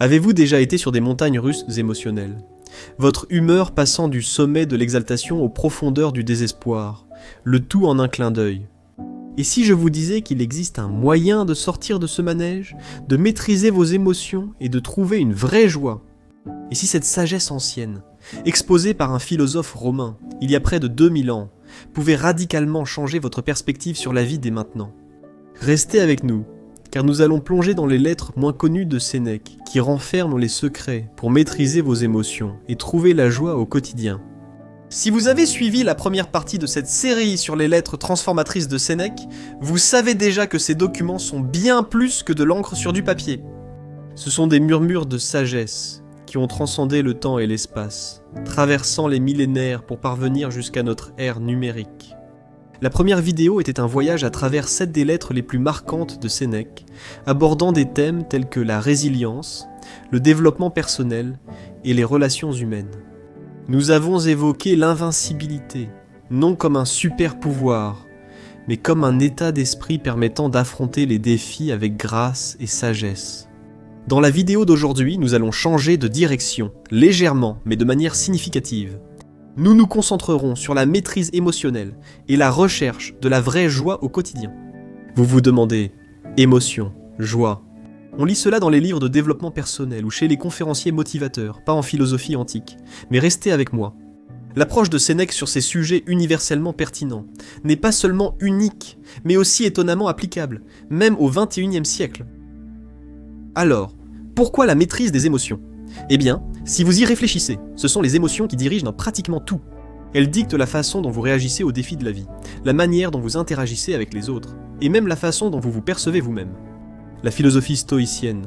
Avez-vous déjà été sur des montagnes russes émotionnelles? Votre humeur passant du sommet de l'exaltation aux profondeurs du désespoir, le tout en un clin d'œil. Et si je vous disais qu'il existe un moyen de sortir de ce manège, de maîtriser vos émotions et de trouver une vraie joie? Et si cette sagesse ancienne, exposée par un philosophe romain, il y a près de 2000 ans, pouvait radicalement changer votre perspective sur la vie dès maintenant? Restez avec nous, car nous allons plonger dans les lettres moins connues de Sénèque, qui renferment les secrets pour maîtriser vos émotions et trouver la joie au quotidien. Si vous avez suivi la première partie de cette série sur les lettres transformatrices de Sénèque, vous savez déjà que ces documents sont bien plus que de l'encre sur du papier. Ce sont des murmures de sagesse qui ont transcendé le temps et l'espace, traversant les millénaires pour parvenir jusqu'à notre ère numérique. La première vidéo était un voyage à travers 7 des lettres les plus marquantes de Sénèque, abordant des thèmes tels que la résilience, le développement personnel et les relations humaines. Nous avons évoqué l'invincibilité, non comme un super pouvoir, mais comme un état d'esprit permettant d'affronter les défis avec grâce et sagesse. Dans la vidéo d'aujourd'hui, nous allons changer de direction, légèrement, mais de manière significative. Nous nous concentrerons sur la maîtrise émotionnelle et la recherche de la vraie joie au quotidien. Vous vous demandez, émotion, joie. On lit cela dans les livres de développement personnel ou chez les conférenciers motivateurs, pas en philosophie antique. Mais restez avec moi. L'approche de Sénèque sur ces sujets universellement pertinents n'est pas seulement unique, mais aussi étonnamment applicable, même au XXIe siècle. Alors, pourquoi la maîtrise des émotions ? Eh bien, si vous y réfléchissez, ce sont les émotions qui dirigent dans pratiquement tout. Elles dictent la façon dont vous réagissez aux défis de la vie, la manière dont vous interagissez avec les autres, et même la façon dont vous vous percevez vous-même. La philosophie stoïcienne,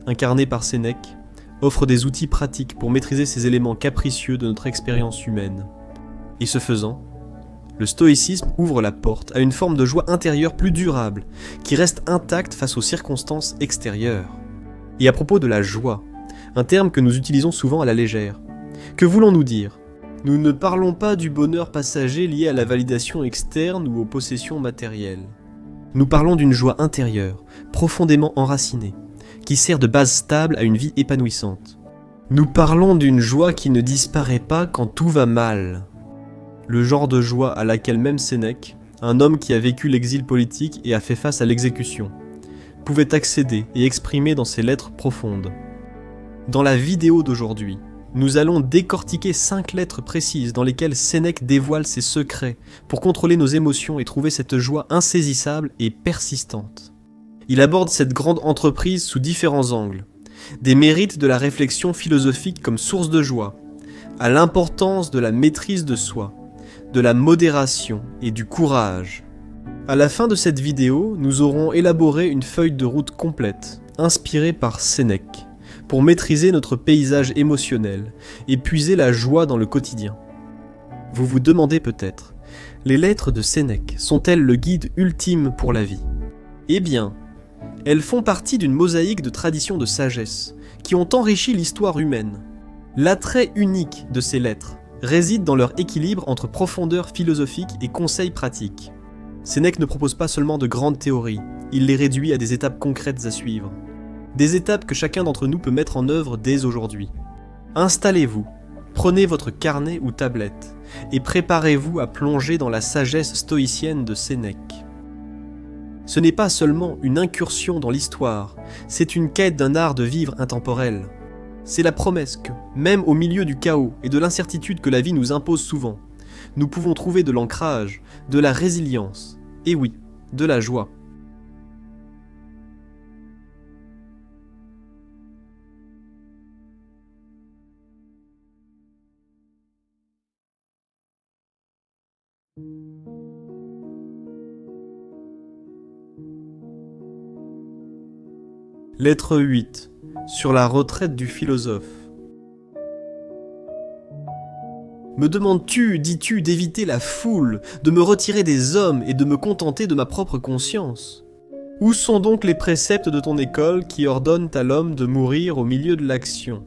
incarnée par Sénèque, offre des outils pratiques pour maîtriser ces éléments capricieux de notre expérience humaine. Et ce faisant, le stoïcisme ouvre la porte à une forme de joie intérieure plus durable, qui reste intacte face aux circonstances extérieures. Et à propos de la joie, un terme que nous utilisons souvent à la légère. Que voulons-nous dire ? Nous ne parlons pas du bonheur passager lié à la validation externe ou aux possessions matérielles. Nous parlons d'une joie intérieure, profondément enracinée, qui sert de base stable à une vie épanouissante. Nous parlons d'une joie qui ne disparaît pas quand tout va mal. Le genre de joie à laquelle même Sénèque, un homme qui a vécu l'exil politique et a fait face à l'exécution, pouvait accéder et exprimer dans ses lettres profondes. Dans la vidéo d'aujourd'hui, nous allons décortiquer 5 lettres précises dans lesquelles Sénèque dévoile ses secrets pour contrôler nos émotions et trouver cette joie insaisissable et persistante. Il aborde cette grande entreprise sous différents angles, des mérites de la réflexion philosophique comme source de joie, à l'importance de la maîtrise de soi, de la modération et du courage. À la fin de cette vidéo, nous aurons élaboré une feuille de route complète, inspirée par Sénèque, pour maîtriser notre paysage émotionnel et puiser la joie dans le quotidien. Vous vous demandez peut-être, les lettres de Sénèque sont-elles le guide ultime pour la vie ? Eh bien, elles font partie d'une mosaïque de traditions de sagesse qui ont enrichi l'histoire humaine. L'attrait unique de ces lettres réside dans leur équilibre entre profondeur philosophique et conseils pratiques. Sénèque ne propose pas seulement de grandes théories, il les réduit à des étapes concrètes à suivre. Des étapes que chacun d'entre nous peut mettre en œuvre dès aujourd'hui. Installez-vous, prenez votre carnet ou tablette et préparez-vous à plonger dans la sagesse stoïcienne de Sénèque. Ce n'est pas seulement une incursion dans l'histoire, c'est une quête d'un art de vivre intemporel. C'est la promesse que, même au milieu du chaos et de l'incertitude que la vie nous impose souvent, nous pouvons trouver de l'ancrage, de la résilience, et oui, de la joie. Lettre 8. Sur la retraite du philosophe. Me demandes-tu, dis-tu, d'éviter la foule, de me retirer des hommes et de me contenter de ma propre conscience ? Où sont donc les préceptes de ton école qui ordonnent à l'homme de mourir au milieu de l'action ?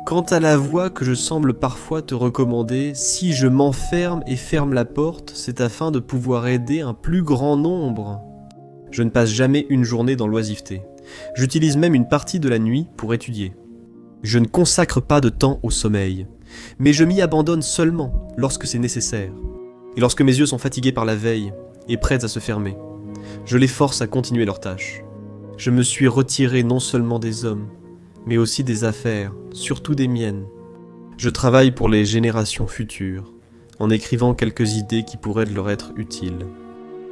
Quant à la voie que je semble parfois te recommander, si je m'enferme et ferme la porte, c'est afin de pouvoir aider un plus grand nombre. Je ne passe jamais une journée dans l'oisiveté. J'utilise même une partie de la nuit pour étudier. Je ne consacre pas de temps au sommeil, mais je m'y abandonne seulement lorsque c'est nécessaire, et lorsque mes yeux sont fatigués par la veille et prêts à se fermer. Je les force à continuer leurs tâches. Je me suis retiré non seulement des hommes, mais aussi des affaires, surtout des miennes. Je travaille pour les générations futures, en écrivant quelques idées qui pourraient leur être utiles.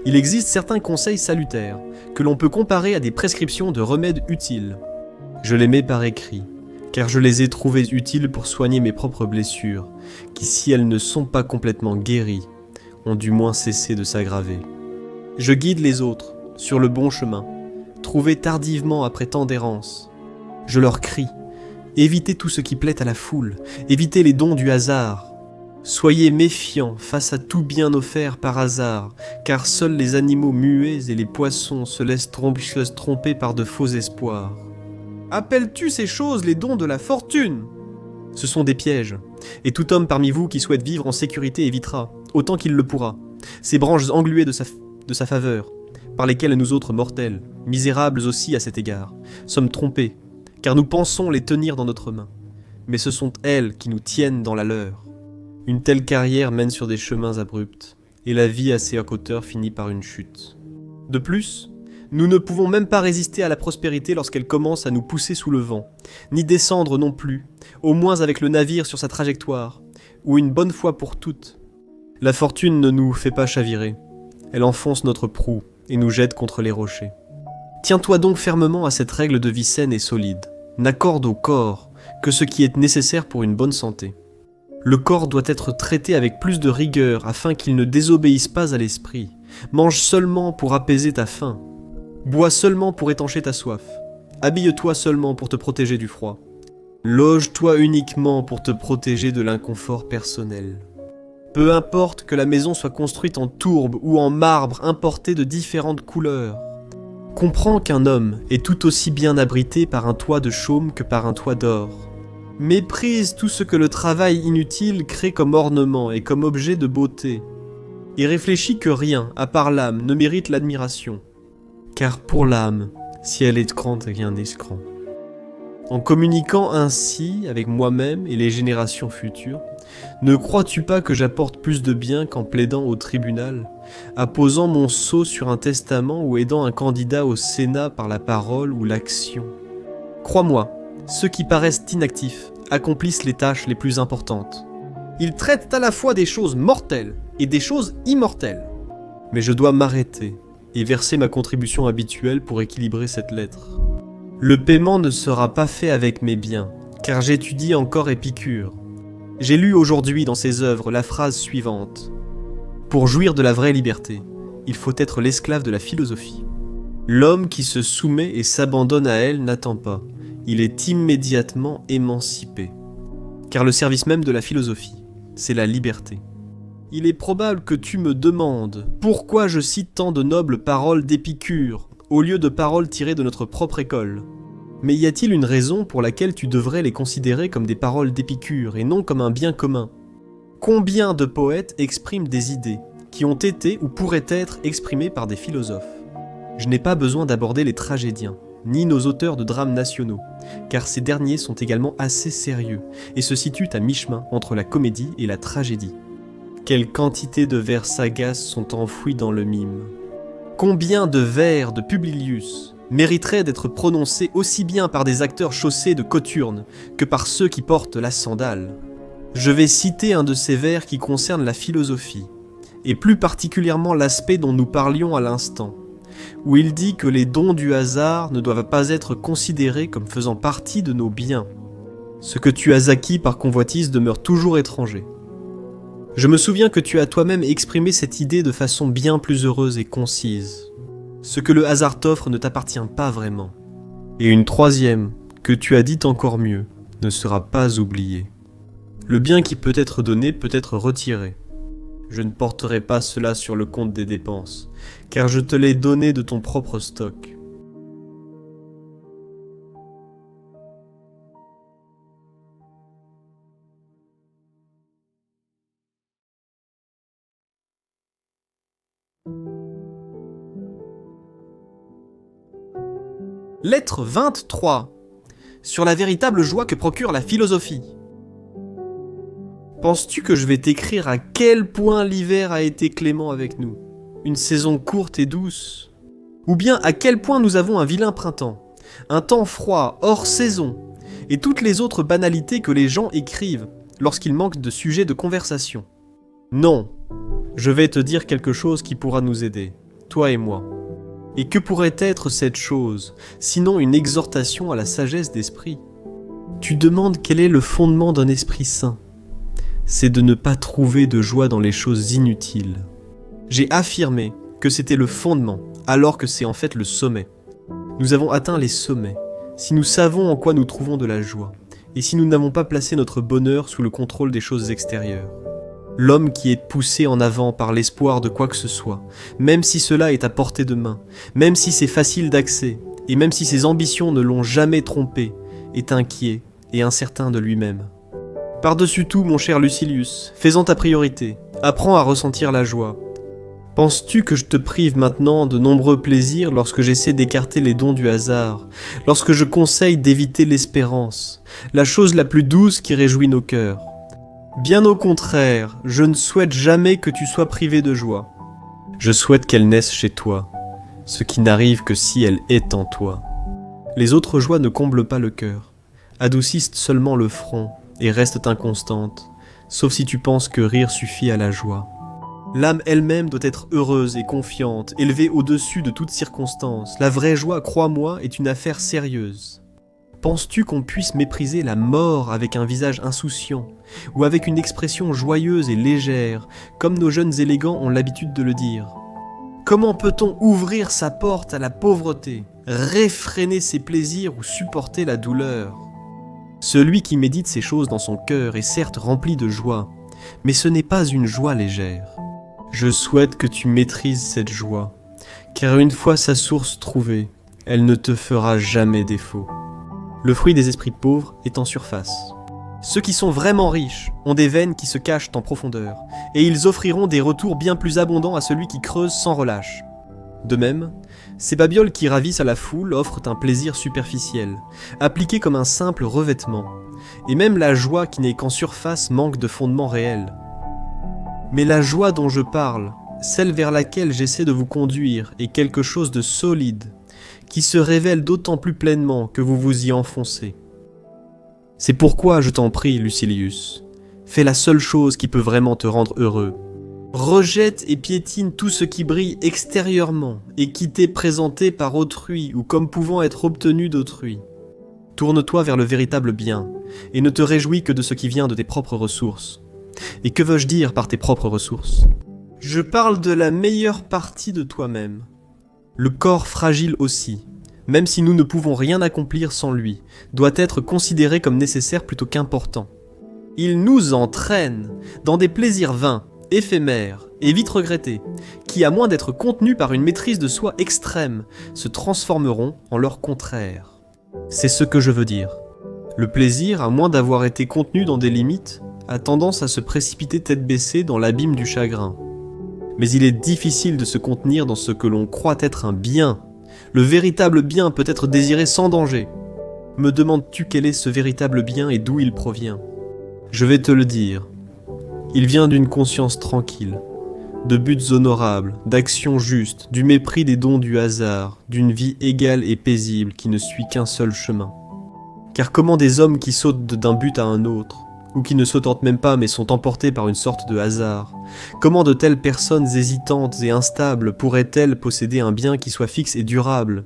Il existe certains conseils salutaires, que l'on peut comparer à des prescriptions de remèdes utiles. Je les mets par écrit, car je les ai trouvés utiles pour soigner mes propres blessures, qui, si elles ne sont pas complètement guéries, ont du moins cessé de s'aggraver. Je guide les autres sur le bon chemin, trouvés tardivement après tant d'errance. Je leur crie, évitez tout ce qui plaît à la foule, évitez les dons du hasard. Soyez méfiants face à tout bien offert par hasard, car seuls les animaux muets et les poissons se laissent tromper par de faux espoirs. Appelles-tu ces choses les dons de la fortune ? Ce sont des pièges, et tout homme parmi vous qui souhaite vivre en sécurité évitera, autant qu'il le pourra, ces branches engluées de sa faveur, par lesquelles nous autres mortels, misérables aussi à cet égard, sommes trompés, car nous pensons les tenir dans notre main, mais ce sont elles qui nous tiennent dans la leur. Une telle carrière mène sur des chemins abrupts, et la vie à ses hauteurs finit par une chute. De plus, nous ne pouvons même pas résister à la prospérité lorsqu'elle commence à nous pousser sous le vent, ni descendre non plus, au moins avec le navire sur sa trajectoire, ou une bonne fois pour toutes. La fortune ne nous fait pas chavirer, elle enfonce notre proue et nous jette contre les rochers. Tiens-toi donc fermement à cette règle de vie saine et solide. N'accorde au corps que ce qui est nécessaire pour une bonne santé. Le corps doit être traité avec plus de rigueur afin qu'il ne désobéisse pas à l'esprit. Mange seulement pour apaiser ta faim. Bois seulement pour étancher ta soif. Habille-toi seulement pour te protéger du froid. Loge-toi uniquement pour te protéger de l'inconfort personnel. Peu importe que la maison soit construite en tourbe ou en marbre importé de différentes couleurs. Comprends qu'un homme est tout aussi bien abrité par un toit de chaume que par un toit d'or. Méprise tout ce que le travail inutile crée comme ornement et comme objet de beauté. Et réfléchis que rien, à part l'âme, ne mérite l'admiration. Car pour l'âme, si elle est grande, rien n'est grand. En communiquant ainsi avec moi-même et les générations futures, ne crois-tu pas que j'apporte plus de bien qu'en plaidant au tribunal, apposant mon sceau sur un testament ou aidant un candidat au Sénat par la parole ou l'action ? Crois-moi, ceux qui paraissent inactifs accomplissent les tâches les plus importantes. Ils traitent à la fois des choses mortelles et des choses immortelles. Mais je dois m'arrêter et verser ma contribution habituelle pour équilibrer cette lettre. Le paiement ne sera pas fait avec mes biens, car j'étudie encore Épicure. J'ai lu aujourd'hui dans ses œuvres la phrase suivante. Pour jouir de la vraie liberté, il faut être l'esclave de la philosophie. L'homme qui se soumet et s'abandonne à elle n'attend pas. Il est immédiatement émancipé. Car le service même de la philosophie, c'est la liberté. Il est probable que tu me demandes pourquoi je cite tant de nobles paroles d'Épicure, au lieu de paroles tirées de notre propre école. Mais y a-t-il une raison pour laquelle tu devrais les considérer comme des paroles d'Épicure et non comme un bien commun ? Combien de poètes expriment des idées qui ont été ou pourraient être exprimées par des philosophes ? Je n'ai pas besoin d'aborder les tragédiens, ni nos auteurs de drames nationaux, car ces derniers sont également assez sérieux et se situent à mi-chemin entre la comédie et la tragédie. Quelle quantité de vers sagaces sont enfouis dans le mime. Combien de vers de Publilius mériteraient d'être prononcés aussi bien par des acteurs chaussés de cothurnes que par ceux qui portent la sandale. Je vais citer un de ces vers qui concerne la philosophie, et plus particulièrement l'aspect dont nous parlions à l'instant, où il dit que les dons du hasard ne doivent pas être considérés comme faisant partie de nos biens. Ce que tu as acquis par convoitise demeure toujours étranger. Je me souviens que tu as toi-même exprimé cette idée de façon bien plus heureuse et concise. Ce que le hasard t'offre ne t'appartient pas vraiment. Et une troisième, que tu as dite encore mieux, ne sera pas oubliée. Le bien qui peut être donné peut être retiré. Je ne porterai pas cela sur le compte des dépenses, car je te l'ai donné de ton propre stock. Lettre 23. sur la véritable joie que procure la philosophie. Penses-tu que je vais t'écrire à quel point l'hiver a été clément avec nous? Une saison courte et douce? Ou bien à quel point nous avons un vilain printemps, un temps froid, hors saison, et toutes les autres banalités que les gens écrivent lorsqu'ils manquent de sujets de conversation? Non, je vais te dire quelque chose qui pourra nous aider, toi et moi. Et que pourrait être cette chose, sinon une exhortation à la sagesse d'esprit? Tu demandes quel est le fondement d'un esprit sain. C'est de ne pas trouver de joie dans les choses inutiles. J'ai affirmé que c'était le fondement, alors que c'est en fait le sommet. Nous avons atteint les sommets, si nous savons en quoi nous trouvons de la joie, et si nous n'avons pas placé notre bonheur sous le contrôle des choses extérieures. L'homme qui est poussé en avant par l'espoir de quoi que ce soit, même si cela est à portée de main, même si c'est facile d'accès, et même si ses ambitions ne l'ont jamais trompé, est inquiet et incertain de lui-même. Par-dessus tout, mon cher Lucilius, fais-en ta priorité, apprends à ressentir la joie. Penses-tu que je te prive maintenant de nombreux plaisirs lorsque j'essaie d'écarter les dons du hasard, lorsque je conseille d'éviter l'espérance, la chose la plus douce qui réjouit nos cœurs? Bien au contraire, je ne souhaite jamais que tu sois privé de joie. Je souhaite qu'elle naisse chez toi, ce qui n'arrive que si elle est en toi. Les autres joies ne comblent pas le cœur, adoucissent seulement le front et restent inconstantes, sauf si tu penses que rire suffit à la joie. L'âme elle-même doit être heureuse et confiante, élevée au-dessus de toute circonstance. La vraie joie, crois-moi, est une affaire sérieuse. Penses-tu qu'on puisse mépriser la mort avec un visage insouciant, ou avec une expression joyeuse et légère, comme nos jeunes élégants ont l'habitude de le dire? Comment peut-on ouvrir sa porte à la pauvreté, réfréner ses plaisirs ou supporter la douleur? Celui qui médite ces choses dans son cœur est certes rempli de joie, mais ce n'est pas une joie légère. Je souhaite que tu maîtrises cette joie, car une fois sa source trouvée, elle ne te fera jamais défaut. Le fruit des esprits pauvres est en surface. Ceux qui sont vraiment riches ont des veines qui se cachent en profondeur, et ils offriront des retours bien plus abondants à celui qui creuse sans relâche. De même, ces babioles qui ravissent à la foule offrent un plaisir superficiel, appliqué comme un simple revêtement, et même la joie qui n'est qu'en surface manque de fondement réel. Mais la joie dont je parle, celle vers laquelle j'essaie de vous conduire, est quelque chose de solide, qui se révèle d'autant plus pleinement que vous vous y enfoncez. C'est pourquoi je t'en prie, Lucilius, fais la seule chose qui peut vraiment te rendre heureux. Rejette et piétine tout ce qui brille extérieurement et qui t'est présenté par autrui ou comme pouvant être obtenu d'autrui. Tourne-toi vers le véritable bien et ne te réjouis que de ce qui vient de tes propres ressources. Et que veux-je dire par tes propres ressources? Je parle de la meilleure partie de toi-même. Le corps fragile aussi, même si nous ne pouvons rien accomplir sans lui, doit être considéré comme nécessaire plutôt qu'important. Il nous entraîne dans des plaisirs vains, éphémères et vite regrettés, qui, à moins d'être contenus par une maîtrise de soi extrême, se transformeront en leur contraire. C'est ce que je veux dire. Le plaisir, à moins d'avoir été contenu dans des limites, a tendance à se précipiter tête baissée dans l'abîme du chagrin. Mais il est difficile de se contenir dans ce que l'on croit être un bien. Le véritable bien peut être désiré sans danger. Me demandes-tu quel est ce véritable bien et d'où il provient? Je vais te le dire. Il vient d'une conscience tranquille, de buts honorables, d'actions justes, du mépris des dons du hasard, d'une vie égale et paisible qui ne suit qu'un seul chemin. Car comment des hommes qui sautent d'un but à un autre, ou qui ne se tentent même pas mais sont emportés par une sorte de hasard, comment de telles personnes hésitantes et instables pourraient-elles posséder un bien qui soit fixe et durable?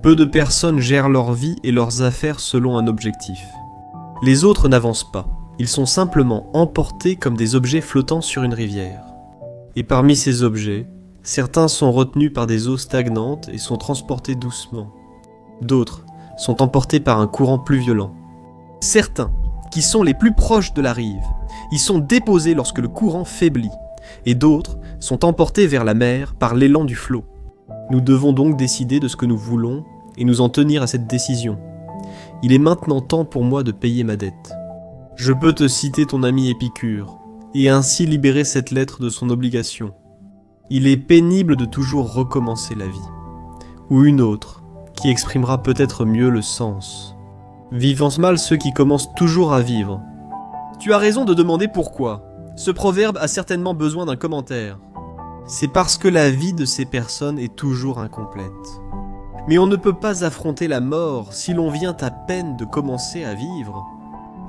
Peu de personnes gèrent leur vie et leurs affaires selon un objectif. Les autres n'avancent pas, ils sont simplement emportés comme des objets flottant sur une rivière. Et parmi ces objets, certains sont retenus par des eaux stagnantes et sont transportés doucement. D'autres sont emportés par un courant plus violent. Certains, qui sont les plus proches de la rive, y sont déposés lorsque le courant faiblit, et d'autres sont emportés vers la mer par l'élan du flot. Nous devons donc décider de ce que nous voulons et nous en tenir à cette décision. Il est maintenant temps pour moi de payer ma dette. Je peux te citer ton ami Épicure, et ainsi libérer cette lettre de son obligation. Il est pénible de toujours recommencer la vie, ou une autre, qui exprimera peut-être mieux le sens. Vivent mal ceux qui commencent toujours à vivre. Tu as raison de demander pourquoi. Ce proverbe a certainement besoin d'un commentaire. C'est parce que la vie de ces personnes est toujours incomplète. Mais on ne peut pas affronter la mort si l'on vient à peine de commencer à vivre.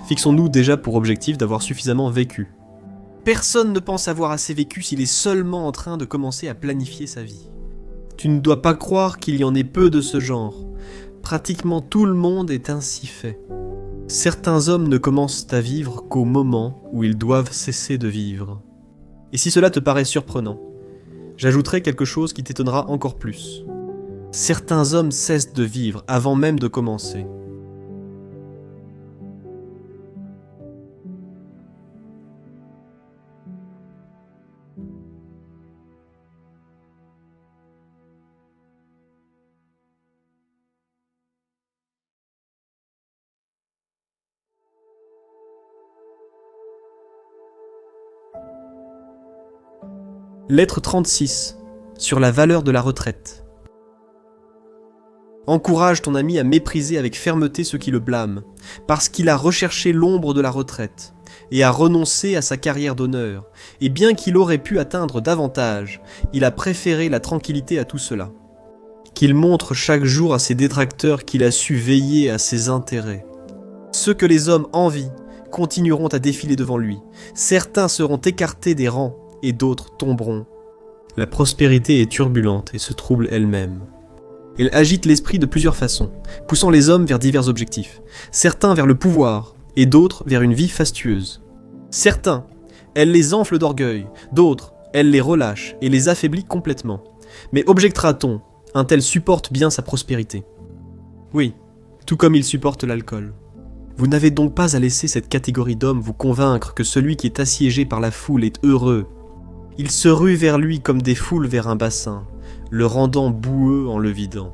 Fixons-nous déjà pour objectif d'avoir suffisamment vécu. Personne ne pense avoir assez vécu s'il est seulement en train de commencer à planifier sa vie. Tu ne dois pas croire qu'il y en ait peu de ce genre. Pratiquement tout le monde est ainsi fait. Certains hommes ne commencent à vivre qu'au moment où ils doivent cesser de vivre. Et si cela te paraît surprenant, j'ajouterai quelque chose qui t'étonnera encore plus. Certains hommes cessent de vivre avant même de commencer. Lettre 36, sur la valeur de la retraite. Encourage ton ami à mépriser avec fermeté ceux qui le blâment, parce qu'il a recherché l'ombre de la retraite, et a renoncé à sa carrière d'honneur, et bien qu'il aurait pu atteindre davantage, il a préféré la tranquillité à tout cela. Qu'il montre chaque jour à ses détracteurs qu'il a su veiller à ses intérêts. Ceux que les hommes envient continueront à défiler devant lui, certains seront écartés des rangs, et d'autres tomberont. La prospérité est turbulente et se trouble elle-même. Elle agite l'esprit de plusieurs façons, poussant les hommes vers divers objectifs, certains vers le pouvoir, et d'autres vers une vie fastueuse. Certains, elle les enfle d'orgueil, d'autres, elle les relâche et les affaiblit complètement. Mais objectera-t-on, un tel supporte bien sa prospérité. Oui, tout comme il supporte l'alcool. Vous n'avez donc pas à laisser cette catégorie d'hommes vous convaincre que celui qui est assiégé par la foule est heureux. Ils se ruent vers lui comme des foules vers un bassin, le rendant boueux en le vidant.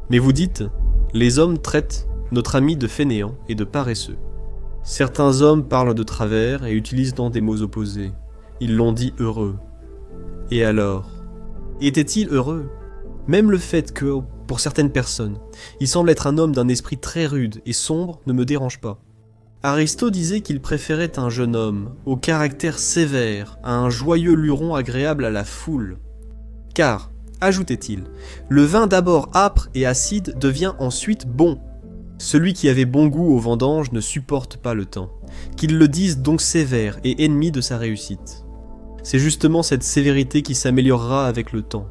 Mais vous dites, les hommes traitent notre ami de fainéant et de paresseux. Certains hommes parlent de travers et utilisent dans des mots opposés. Ils l'ont dit heureux. Et alors? Était-il heureux? Même le fait que, pour certaines personnes, il semble être un homme d'un esprit très rude et sombre ne me dérange pas. Aristote disait qu'il préférait un jeune homme, au caractère sévère, à un joyeux luron agréable à la foule. Car, ajoutait-il, le vin d'abord âpre et acide devient ensuite bon. Celui qui avait bon goût aux vendanges ne supporte pas le temps, qu'il le dise donc sévère et ennemi de sa réussite. C'est justement cette sévérité qui s'améliorera avec le temps,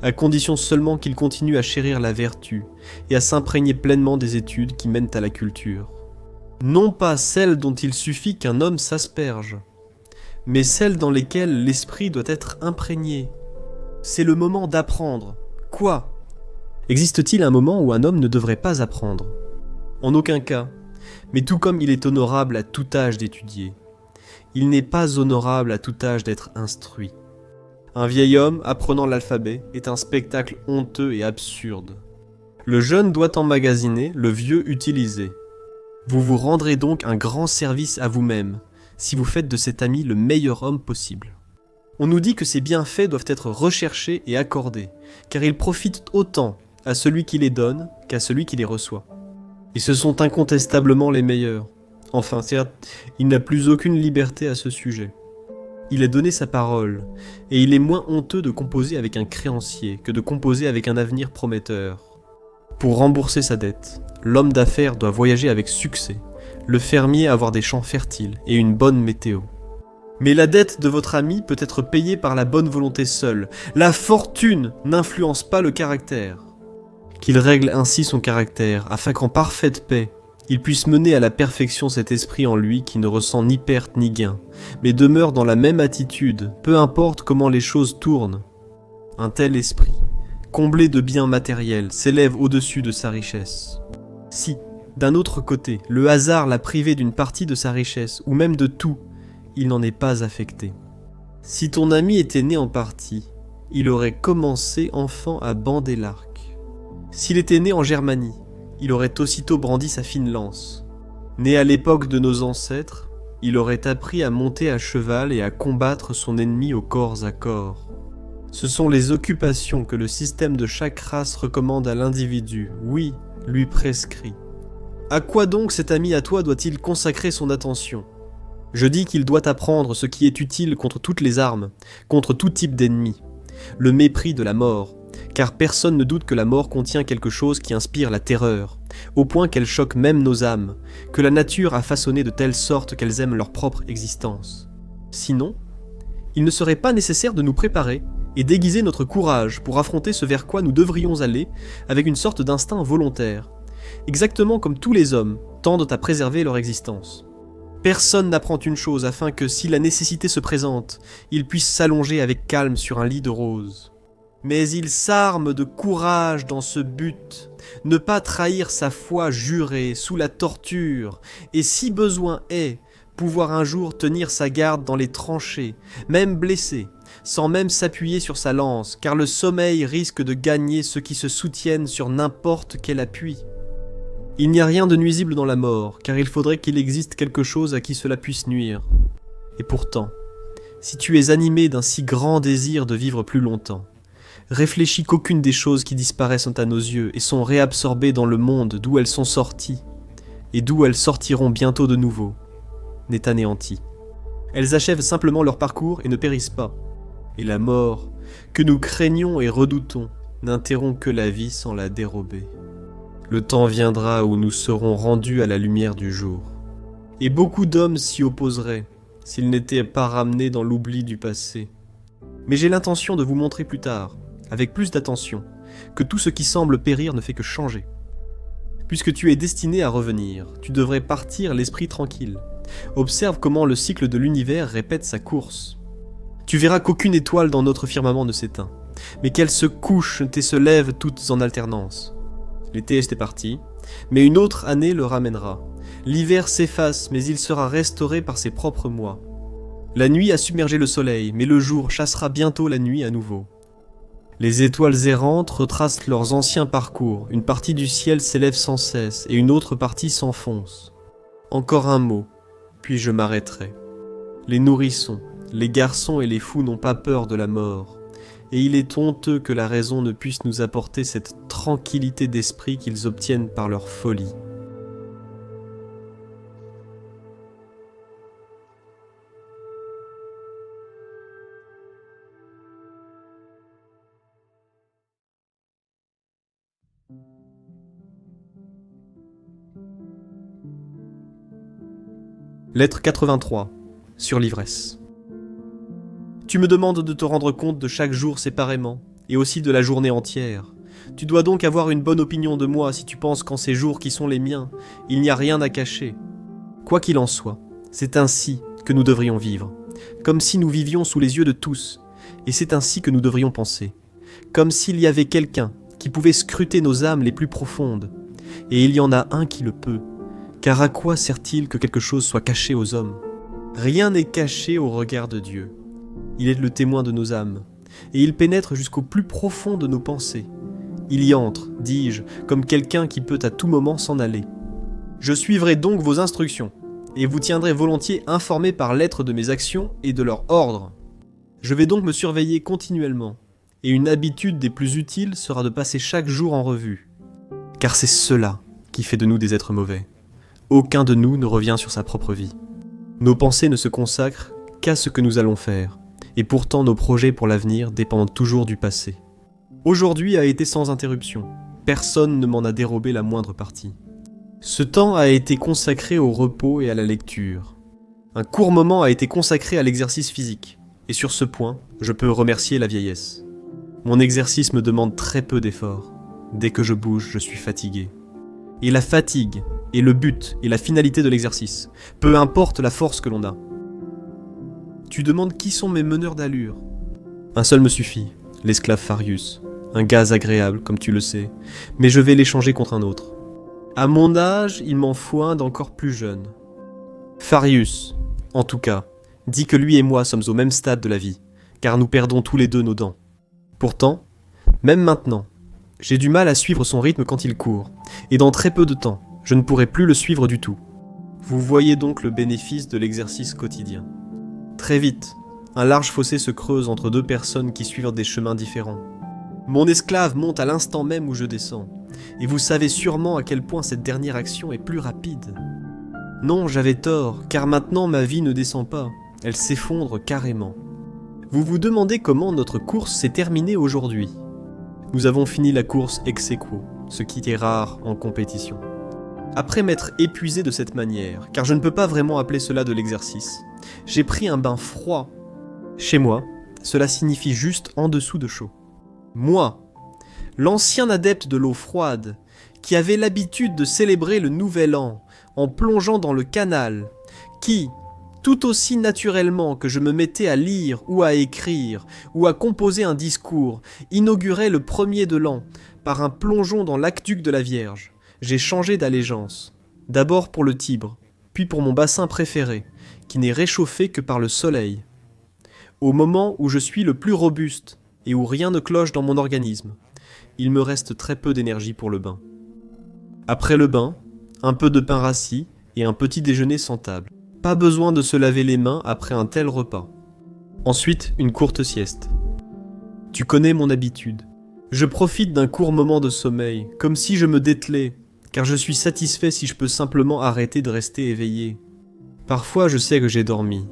à condition seulement qu'il continue à chérir la vertu et à s'imprégner pleinement des études qui mènent à la culture. Non pas celles dont il suffit qu'un homme s'asperge, mais celles dans lesquelles l'esprit doit être imprégné. C'est le moment d'apprendre. Quoi? Existe-t-il un moment où un homme ne devrait pas apprendre? En aucun cas, mais tout comme il est honorable à tout âge d'étudier, il n'est pas honorable à tout âge d'être instruit. Un vieil homme apprenant l'alphabet est un spectacle honteux et absurde. Le jeune doit emmagasiner, le vieux utiliser. Vous vous rendrez donc un grand service à vous-même, si vous faites de cet ami le meilleur homme possible. On nous dit que ces bienfaits doivent être recherchés et accordés, car ils profitent autant à celui qui les donne qu'à celui qui les reçoit. Et ce sont incontestablement les meilleurs. Enfin, certes, il n'a plus aucune liberté à ce sujet. Il a donné sa parole, et il est moins honteux de composer avec un créancier que de composer avec un avenir prometteur. Pour rembourser sa dette, l'homme d'affaires doit voyager avec succès, le fermier avoir des champs fertiles et une bonne météo. Mais la dette de votre ami peut être payée par la bonne volonté seule. La fortune n'influence pas le caractère. Qu'il règle ainsi son caractère, afin qu'en parfaite paix, il puisse mener à la perfection cet esprit en lui qui ne ressent ni perte ni gain, mais demeure dans la même attitude, peu importe comment les choses tournent. Un tel esprit, comblé de biens matériels, s'élève au-dessus de sa richesse. Si, d'un autre côté, le hasard l'a privé d'une partie de sa richesse, ou même de tout, il n'en est pas affecté. Si ton ami était né en partie, il aurait commencé enfant à bander l'arc. S'il était né en Germanie, il aurait aussitôt brandi sa fine lance. Né à l'époque de nos ancêtres, il aurait appris à monter à cheval et à combattre son ennemi au corps à corps. Ce sont les occupations que le système de chaque race recommande à l'individu, oui, lui prescrit. À quoi donc cet ami à toi doit-il consacrer son attention? Je dis qu'il doit apprendre ce qui est utile contre toutes les armes, contre tout type d'ennemi. Le mépris de la mort, car personne ne doute que la mort contient quelque chose qui inspire la terreur, au point qu'elle choque même nos âmes, que la nature a façonné de telle sorte qu'elles aiment leur propre existence. Sinon, il ne serait pas nécessaire de nous préparer et d'aiguiser notre courage pour affronter ce vers quoi nous devrions aller avec une sorte d'instinct volontaire, exactement comme tous les hommes tendent à préserver leur existence. Personne n'apprend une chose afin que, si la nécessité se présente, il puisse s'allonger avec calme sur un lit de roses. Mais il s'arme de courage dans ce but, ne pas trahir sa foi jurée sous la torture, et si besoin est, pouvoir un jour tenir sa garde dans les tranchées, même blessé, sans même s'appuyer sur sa lance, car le sommeil risque de gagner ceux qui se soutiennent sur n'importe quel appui. Il n'y a rien de nuisible dans la mort, car il faudrait qu'il existe quelque chose à qui cela puisse nuire. Et pourtant, si tu es animé d'un si grand désir de vivre plus longtemps, réfléchis qu'aucune des choses qui disparaissent à nos yeux et sont réabsorbées dans le monde d'où elles sont sorties, et d'où elles sortiront bientôt de nouveau, n'est anéantie. Elles achèvent simplement leur parcours et ne périssent pas. Et la mort, que nous craignons et redoutons, n'interrompt que la vie sans la dérober. Le temps viendra où nous serons rendus à la lumière du jour. Et beaucoup d'hommes s'y opposeraient, s'ils n'étaient pas ramenés dans l'oubli du passé. Mais j'ai l'intention de vous montrer plus tard, avec plus d'attention, que tout ce qui semble périr ne fait que changer. Puisque tu es destiné à revenir, tu devrais partir l'esprit tranquille. Observe comment le cycle de l'univers répète sa course. Tu verras qu'aucune étoile dans notre firmament ne s'éteint, mais qu'elles se couchent et se lèvent toutes en alternance. L'été est parti, mais une autre année le ramènera. L'hiver s'efface, mais il sera restauré par ses propres mois. La nuit a submergé le soleil, mais le jour chassera bientôt la nuit à nouveau. Les étoiles errantes retracent leurs anciens parcours, une partie du ciel s'élève sans cesse, et une autre partie s'enfonce. Encore un mot, puis je m'arrêterai. Les nourrissons, les garçons et les fous n'ont pas peur de la mort. Et il est honteux que la raison ne puisse nous apporter cette tranquillité d'esprit qu'ils obtiennent par leur folie. Lettre 83, sur l'ivresse. Tu me demandes de te rendre compte de chaque jour séparément, et aussi de la journée entière. Tu dois donc avoir une bonne opinion de moi si tu penses qu'en ces jours qui sont les miens, il n'y a rien à cacher. Quoi qu'il en soit, c'est ainsi que nous devrions vivre, comme si nous vivions sous les yeux de tous, et c'est ainsi que nous devrions penser, comme s'il y avait quelqu'un qui pouvait scruter nos âmes les plus profondes, et il y en a un qui le peut, car à quoi sert-il que quelque chose soit caché aux hommes? Rien n'est caché au regard de Dieu. Il est le témoin de nos âmes, et il pénètre jusqu'au plus profond de nos pensées. Il y entre, dis-je, comme quelqu'un qui peut à tout moment s'en aller. Je suivrai donc vos instructions, et vous tiendrai volontiers informé par lettre de mes actions et de leur ordre. Je vais donc me surveiller continuellement, et une habitude des plus utiles sera de passer chaque jour en revue. Car c'est cela qui fait de nous des êtres mauvais. Aucun de nous ne revient sur sa propre vie. Nos pensées ne se consacrent qu'à ce que nous allons faire, et pourtant nos projets pour l'avenir dépendent toujours du passé. Aujourd'hui a été sans interruption, personne ne m'en a dérobé la moindre partie. Ce temps a été consacré au repos et à la lecture. Un court moment a été consacré à l'exercice physique, et sur ce point, je peux remercier la vieillesse. Mon exercice me demande très peu d'efforts. Dès que je bouge, je suis fatigué. Et la fatigue est le but et la finalité de l'exercice, peu importe la force que l'on a. Tu demandes qui sont mes meneurs d'allure. Un seul me suffit, l'esclave Farius, un gaz agréable, comme tu le sais, mais je vais l'échanger contre un autre. À mon âge, il m'en faut un d'encore plus jeune. Farius, en tout cas, dit que lui et moi sommes au même stade de la vie, car nous perdons tous les deux nos dents. Pourtant, même maintenant, j'ai du mal à suivre son rythme quand il court, et dans très peu de temps, je ne pourrai plus le suivre du tout. Vous voyez donc le bénéfice de l'exercice quotidien. Très vite, un large fossé se creuse entre deux personnes qui suivent des chemins différents. Mon esclave monte à l'instant même où je descends, et vous savez sûrement à quel point cette dernière action est plus rapide. Non, j'avais tort, car maintenant ma vie ne descend pas, elle s'effondre carrément. Vous vous demandez comment notre course s'est terminée aujourd'hui. Nous avons fini la course ex aequo, ce qui est rare en compétition. Après m'être épuisé de cette manière, car je ne peux pas vraiment appeler cela de l'exercice, j'ai pris un bain froid. Chez moi, cela signifie juste en dessous de chaud. Moi, l'ancien adepte de l'eau froide, qui avait l'habitude de célébrer le nouvel an en plongeant dans le canal, qui, tout aussi naturellement que je me mettais à lire ou à écrire ou à composer un discours, inaugurait le premier de l'an par un plongeon dans l'aqueduc de la Vierge. J'ai changé d'allégeance, d'abord pour le Tibre, puis pour mon bassin préféré, qui n'est réchauffé que par le soleil. Au moment où je suis le plus robuste et où rien ne cloche dans mon organisme, il me reste très peu d'énergie pour le bain. Après le bain, un peu de pain rassis et un petit déjeuner sans table. Pas besoin de se laver les mains après un tel repas. Ensuite, une courte sieste. Tu connais mon habitude. Je profite d'un court moment de sommeil, comme si je me dételais, car je suis satisfait si je peux simplement arrêter de rester éveillé. Parfois je sais que j'ai dormi.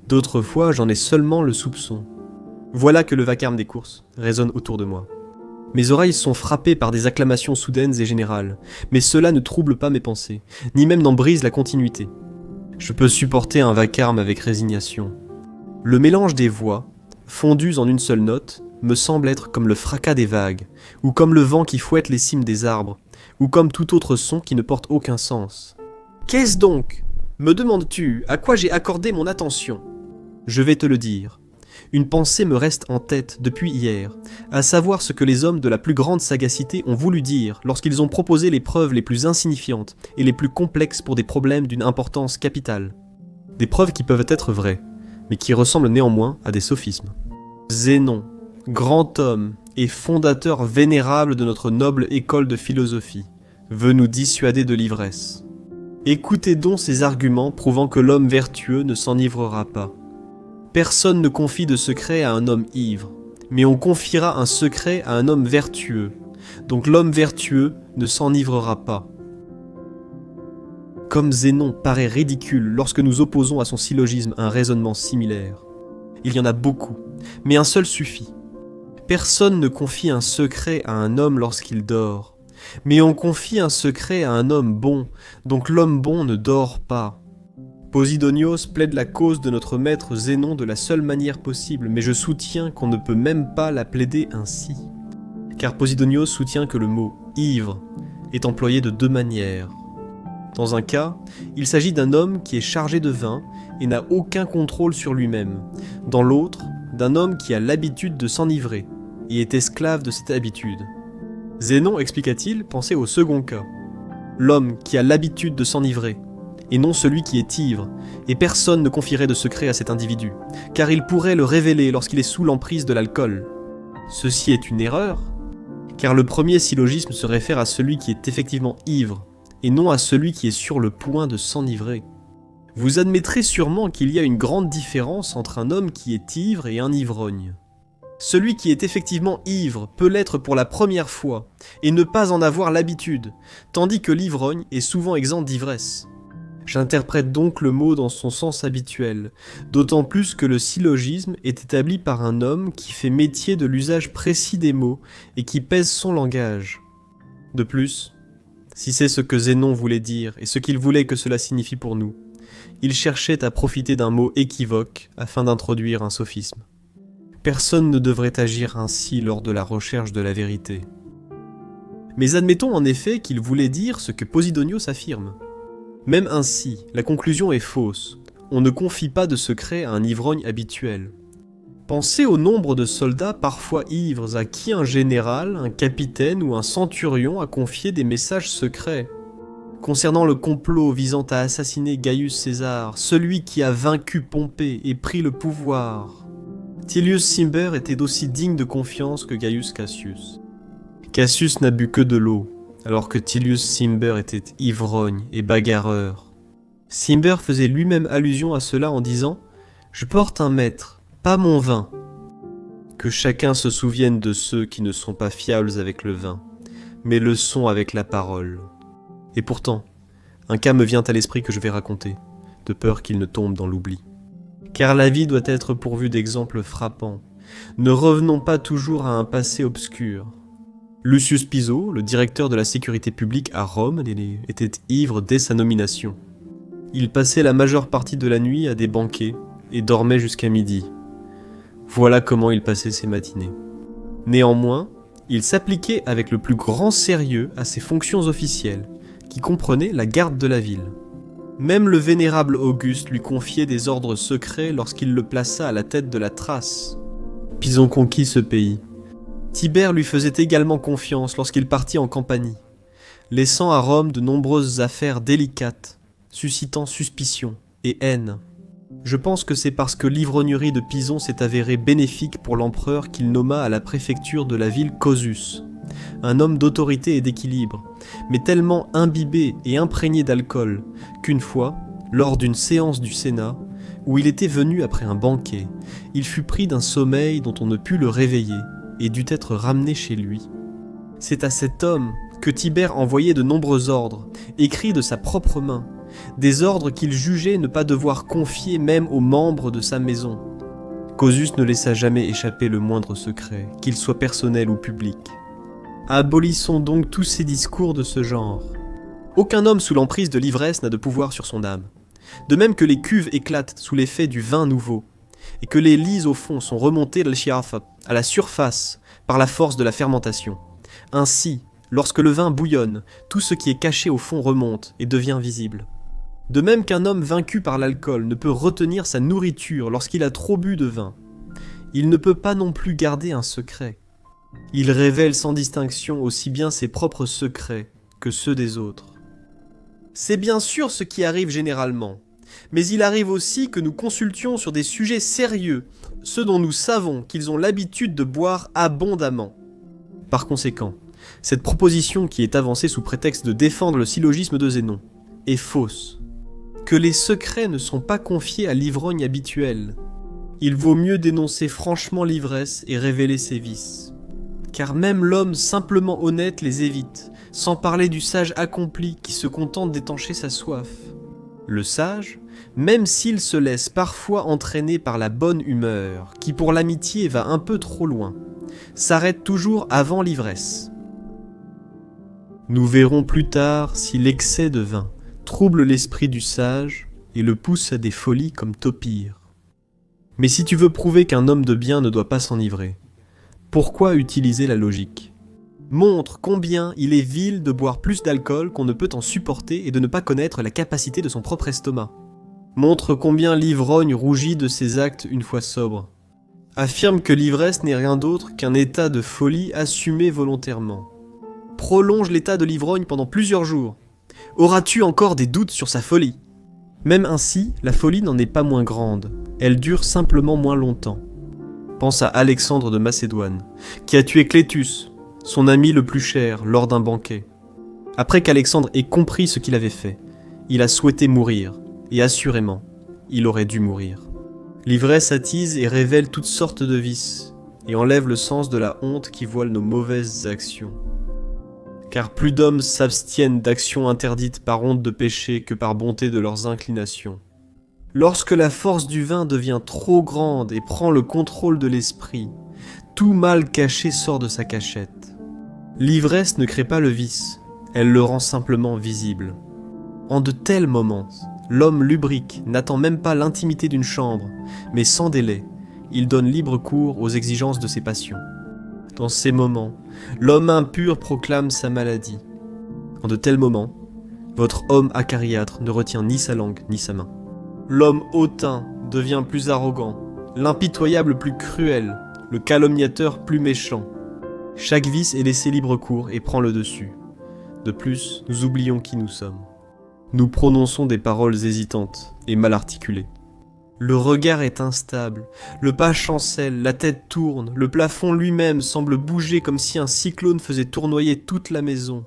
D'autres fois j'en ai seulement le soupçon. Voilà que le vacarme des courses résonne autour de moi. Mes oreilles sont frappées par des acclamations soudaines et générales, mais cela ne trouble pas mes pensées, ni même n'en brise la continuité. Je peux supporter un vacarme avec résignation. Le mélange des voix, fondues en une seule note, me semble être comme le fracas des vagues, ou comme le vent qui fouette les cimes des arbres, ou comme tout autre son qui ne porte aucun sens. Qu'est-ce donc ? Me demandes-tu à quoi j'ai accordé mon attention ? Je vais te le dire. Une pensée me reste en tête depuis hier, à savoir ce que les hommes de la plus grande sagacité ont voulu dire lorsqu'ils ont proposé les preuves les plus insignifiantes et les plus complexes pour des problèmes d'une importance capitale. Des preuves qui peuvent être vraies, mais qui ressemblent néanmoins à des sophismes. Zénon, grand homme et fondateur vénérable de notre noble école de philosophie, veut nous dissuader de l'ivresse. Écoutez donc ces arguments prouvant que l'homme vertueux ne s'enivrera pas. Personne ne confie de secret à un homme ivre, mais on confiera un secret à un homme vertueux. Donc l'homme vertueux ne s'enivrera pas. Comme Zénon paraît ridicule lorsque nous opposons à son syllogisme un raisonnement similaire. Il y en a beaucoup, mais un seul suffit. Personne ne confie un secret à un homme lorsqu'il dort, mais on confie un secret à un homme bon, donc l'homme bon ne dort pas. Posidonios plaide la cause de notre maître Zénon de la seule manière possible, mais je soutiens qu'on ne peut même pas la plaider ainsi. Car Posidonios soutient que le mot « ivre » est employé de deux manières. Dans un cas, il s'agit d'un homme qui est chargé de vin et n'a aucun contrôle sur lui-même. Dans l'autre, d'un homme qui a l'habitude de s'enivrer et est esclave de cette habitude. Zénon, expliqua-t-il, pensait au second cas. L'homme qui a l'habitude de s'enivrer, et non celui qui est ivre, et personne ne confierait de secret à cet individu, car il pourrait le révéler lorsqu'il est sous l'emprise de l'alcool. Ceci est une erreur, car le premier syllogisme se réfère à celui qui est effectivement ivre, et non à celui qui est sur le point de s'enivrer. Vous admettrez sûrement qu'il y a une grande différence entre un homme qui est ivre et un ivrogne. Celui qui est effectivement ivre peut l'être pour la première fois, et ne pas en avoir l'habitude, tandis que l'ivrogne est souvent exempt d'ivresse. J'interprète donc le mot dans son sens habituel, d'autant plus que le syllogisme est établi par un homme qui fait métier de l'usage précis des mots et qui pèse son langage. De plus, si c'est ce que Zénon voulait dire et ce qu'il voulait que cela signifie pour nous, il cherchait à profiter d'un mot équivoque afin d'introduire un sophisme. Personne ne devrait agir ainsi lors de la recherche de la vérité. Mais admettons en effet qu'il voulait dire ce que Posidonios affirme. Même ainsi, la conclusion est fausse. On ne confie pas de secret à un ivrogne habituel. Pensez au nombre de soldats parfois ivres à qui un général, un capitaine ou un centurion a confié des messages secrets. Concernant le complot visant à assassiner Gaius César, celui qui a vaincu Pompée et pris le pouvoir. Tillius Cimber était d'aussi digne de confiance que Gaius Cassius. Cassius n'a bu que de l'eau, alors que Tillius Cimber était ivrogne et bagarreur. Cimber faisait lui-même allusion à cela en disant « Je porte un maître, pas mon vin ». Que chacun se souvienne de ceux qui ne sont pas fiables avec le vin. mais le son avec la parole. Et pourtant, un cas me vient à l'esprit que je vais raconter, de peur qu'il ne tombe dans l'oubli. Car la vie doit être pourvue d'exemples frappants. Ne revenons pas toujours à un passé obscur. Lucius Piso, le directeur de la sécurité publique à Rome, était ivre dès sa nomination. Il passait la majeure partie de la nuit à des banquets et dormait jusqu'à midi. Voilà comment il passait ses matinées. Néanmoins, il s'appliquait avec le plus grand sérieux à ses fonctions officielles, qui comprenaient la garde de la ville. Même le vénérable Auguste lui confiait des ordres secrets lorsqu'il le plaça à la tête de la Thrace. Pison conquit ce pays. Tibère lui faisait également confiance lorsqu'il partit en Campanie, laissant à Rome de nombreuses affaires délicates, suscitant suspicion et haine. Je pense que c'est parce que l'ivrognerie de Pison s'est avérée bénéfique pour l'empereur qu'il nomma à la préfecture de la ville Cosus, un homme d'autorité et d'équilibre, mais tellement imbibé et imprégné d'alcool qu'une fois, lors d'une séance du Sénat, où il était venu après un banquet, il fut pris d'un sommeil dont on ne put le réveiller et dut être ramené chez lui. C'est à cet homme que Tibère envoyait de nombreux ordres, écrits de sa propre main, des ordres qu'il jugeait ne pas devoir confier même aux membres de sa maison. Cosus ne laissa jamais échapper le moindre secret, qu'il soit personnel ou public. Abolissons donc tous ces discours de ce genre. Aucun homme sous l'emprise de l'ivresse n'a de pouvoir sur son âme. De même que les cuves éclatent sous l'effet du vin nouveau, et que les lits au fond sont remontés à la surface par la force de la fermentation. Ainsi, lorsque le vin bouillonne, tout ce qui est caché au fond remonte et devient visible. De même qu'un homme vaincu par l'alcool ne peut retenir sa nourriture lorsqu'il a trop bu de vin, il ne peut pas non plus garder un secret. Il révèle sans distinction aussi bien ses propres secrets que ceux des autres. C'est bien sûr ce qui arrive généralement, mais il arrive aussi que nous consultions sur des sujets sérieux, ceux dont nous savons qu'ils ont l'habitude de boire abondamment. Par conséquent, cette proposition qui est avancée sous prétexte de défendre le syllogisme de Zénon est fausse. Que les secrets ne sont pas confiés à l'ivrogne habituel. Il vaut mieux dénoncer franchement l'ivresse et révéler ses vices. Car même l'homme simplement honnête les évite, sans parler du sage accompli qui se contente d'étancher sa soif. Le sage, même s'il se laisse parfois entraîner par la bonne humeur, qui pour l'amitié va un peu trop loin, s'arrête toujours avant l'ivresse. Nous verrons plus tard si l'excès de vin trouble l'esprit du sage et le pousse à des folies comme Topir. Mais si tu veux prouver qu'un homme de bien ne doit pas s'enivrer, pourquoi utiliser la logique ? Montre combien il est vil de boire plus d'alcool qu'on ne peut en supporter et de ne pas connaître la capacité de son propre estomac. Montre combien l'ivrogne rougit de ses actes une fois sobre. Affirme que l'ivresse n'est rien d'autre qu'un état de folie assumé volontairement. Prolonge l'état de l'ivrogne pendant plusieurs jours. Auras-tu encore des doutes sur sa folie ? Même ainsi, la folie n'en est pas moins grande. Elle dure simplement moins longtemps. Pense à Alexandre de Macédoine, qui a tué Clétus, son ami le plus cher, lors d'un banquet. Après qu'Alexandre ait compris ce qu'il avait fait, il a souhaité mourir, et assurément, il aurait dû mourir. L'ivresse attise et révèle toutes sortes de vices, et enlève le sens de la honte qui voile nos mauvaises actions. Car plus d'hommes s'abstiennent d'actions interdites par honte de péché que par bonté de leurs inclinations. Lorsque la force du vin devient trop grande et prend le contrôle de l'esprit, tout mal caché sort de sa cachette. L'ivresse ne crée pas le vice, elle le rend simplement visible. En de tels moments, l'homme lubrique n'attend même pas l'intimité d'une chambre, mais sans délai, il donne libre cours aux exigences de ses passions. Dans ces moments, l'homme impur proclame sa maladie. En de tels moments, votre homme acariâtre ne retient ni sa langue ni sa main. L'homme hautain devient plus arrogant, l'impitoyable plus cruel, le calomniateur plus méchant. Chaque vice est laissé libre cours et prend le dessus. De plus, nous oublions qui nous sommes. Nous prononçons des paroles hésitantes et mal articulées. Le regard est instable, le pas chancelle, la tête tourne, le plafond lui-même semble bouger comme si un cyclone faisait tournoyer toute la maison,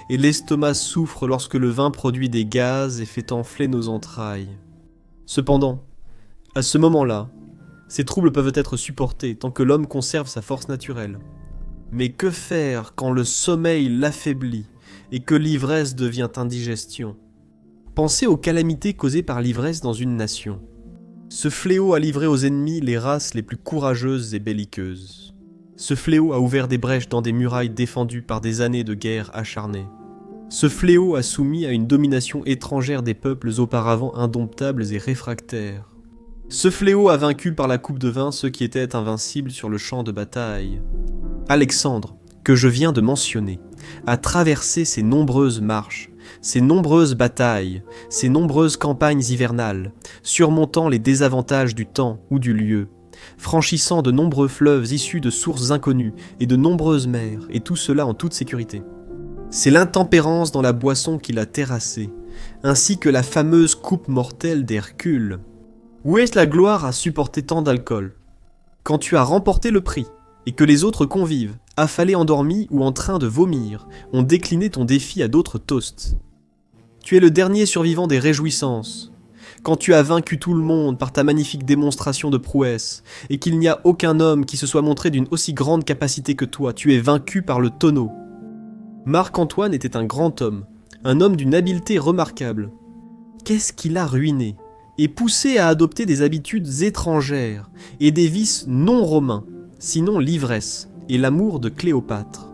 et l'estomac souffre lorsque le vin produit des gaz et fait enfler nos entrailles. Cependant, à ce moment-là, ces troubles peuvent être supportés tant que l'homme conserve sa force naturelle. Mais que faire quand le sommeil l'affaiblit et que l'ivresse devient indigestion? Pensez aux calamités causées par l'ivresse dans une nation. Ce fléau a livré aux ennemis les races les plus courageuses et belliqueuses. Ce fléau a ouvert des brèches dans des murailles défendues par des années de guerre acharnées. Ce fléau a soumis à une domination étrangère des peuples auparavant indomptables et réfractaires. Ce fléau a vaincu par la coupe de vin ceux qui étaient invincibles sur le champ de bataille. Alexandre, que je viens de mentionner, a traversé ces nombreuses marches, ces nombreuses batailles, ces nombreuses campagnes hivernales, surmontant les désavantages du temps ou du lieu, franchissant de nombreux fleuves issus de sources inconnues et de nombreuses mers, et tout cela en toute sécurité. C'est l'intempérance dans la boisson qui l'a terrassé, ainsi que la fameuse coupe mortelle d'Hercule. Où est la gloire à supporter tant d'alcool? Quand tu as remporté le prix, et que les autres convives, affalés endormis ou en train de vomir, ont décliné ton défi à d'autres toasts. Tu es le dernier survivant des réjouissances. Quand tu as vaincu tout le monde par ta magnifique démonstration de prouesse, et qu'il n'y a aucun homme qui se soit montré d'une aussi grande capacité que toi, tu es vaincu par le tonneau. Marc-Antoine était un grand homme, un homme d'une habileté remarquable. Qu'est-ce qui l'a ruiné et poussé à adopter des habitudes étrangères et des vices non romains, sinon l'ivresse et l'amour de Cléopâtre?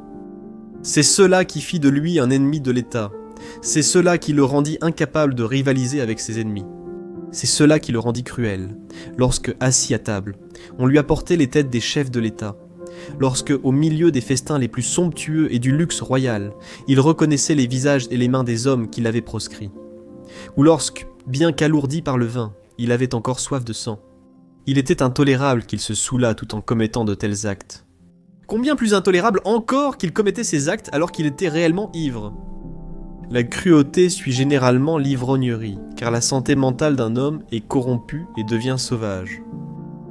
C'est cela qui fit de lui un ennemi de l'État. C'est cela qui le rendit incapable de rivaliser avec ses ennemis. C'est cela qui le rendit cruel, lorsque, assis à table, on lui apportait les têtes des chefs de l'État. Lorsque, au milieu des festins les plus somptueux et du luxe royal, il reconnaissait les visages et les mains des hommes qu'il avait proscrits. Ou lorsque, bien qu'alourdi par le vin, il avait encore soif de sang. Il était intolérable qu'il se saoulât tout en commettant de tels actes. Combien plus intolérable encore qu'il commettait ces actes alors qu'il était réellement ivre. La cruauté suit généralement l'ivrognerie, car la santé mentale d'un homme est corrompue et devient sauvage.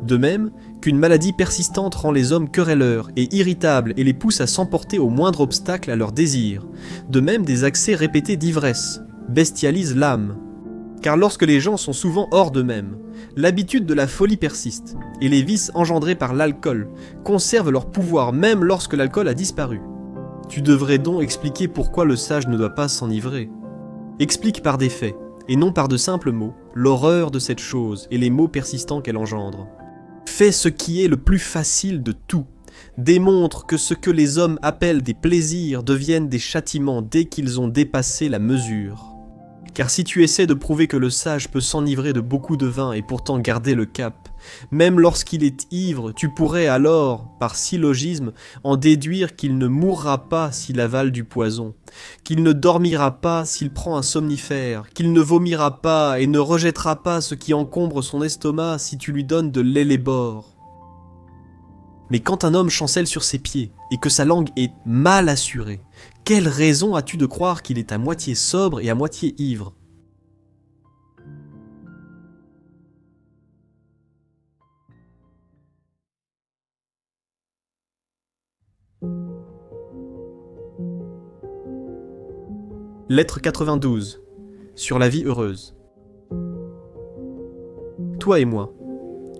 De même qu'une maladie persistante rend les hommes querelleurs et irritables et les pousse à s'emporter au moindre obstacle à leurs désirs, de même des accès répétés d'ivresse bestialisent l'âme. Car lorsque les gens sont souvent hors d'eux-mêmes, l'habitude de la folie persiste, et les vices engendrés par l'alcool conservent leur pouvoir même lorsque l'alcool a disparu. Tu devrais donc expliquer pourquoi le sage ne doit pas s'enivrer. Explique par des faits, et non par de simples mots, l'horreur de cette chose et les maux persistants qu'elle engendre. Fais ce qui est le plus facile de tout. Démontre que ce que les hommes appellent des plaisirs deviennent des châtiments dès qu'ils ont dépassé la mesure. Car si tu essaies de prouver que le sage peut s'enivrer de beaucoup de vin et pourtant garder le cap, même lorsqu'il est ivre, tu pourrais alors, par syllogisme, en déduire qu'il ne mourra pas s'il avale du poison, qu'il ne dormira pas s'il prend un somnifère, qu'il ne vomira pas et ne rejettera pas ce qui encombre son estomac si tu lui donnes de l'hellébore. Mais quand un homme chancelle sur ses pieds et que sa langue est mal assurée, quelle raison as-tu de croire qu'il est à moitié sobre et à moitié ivre ? Lettre 92. Sur la vie heureuse. Toi et moi,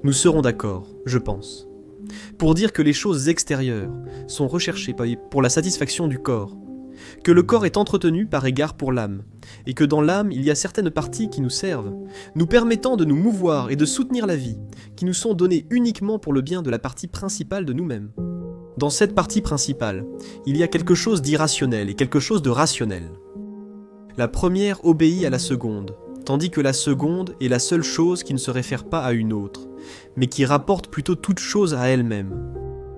nous serons d'accord, je pense, pour dire que les choses extérieures sont recherchées pour la satisfaction du corps, que le corps est entretenu par égard pour l'âme, et que dans l'âme il y a certaines parties qui nous servent, nous permettant de nous mouvoir et de soutenir la vie, qui nous sont données uniquement pour le bien de la partie principale de nous-mêmes. Dans cette partie principale, il y a quelque chose d'irrationnel et quelque chose de rationnel. La première obéit à la seconde, tandis que la seconde est la seule chose qui ne se réfère pas à une autre, mais qui rapporte plutôt toute chose à elle-même.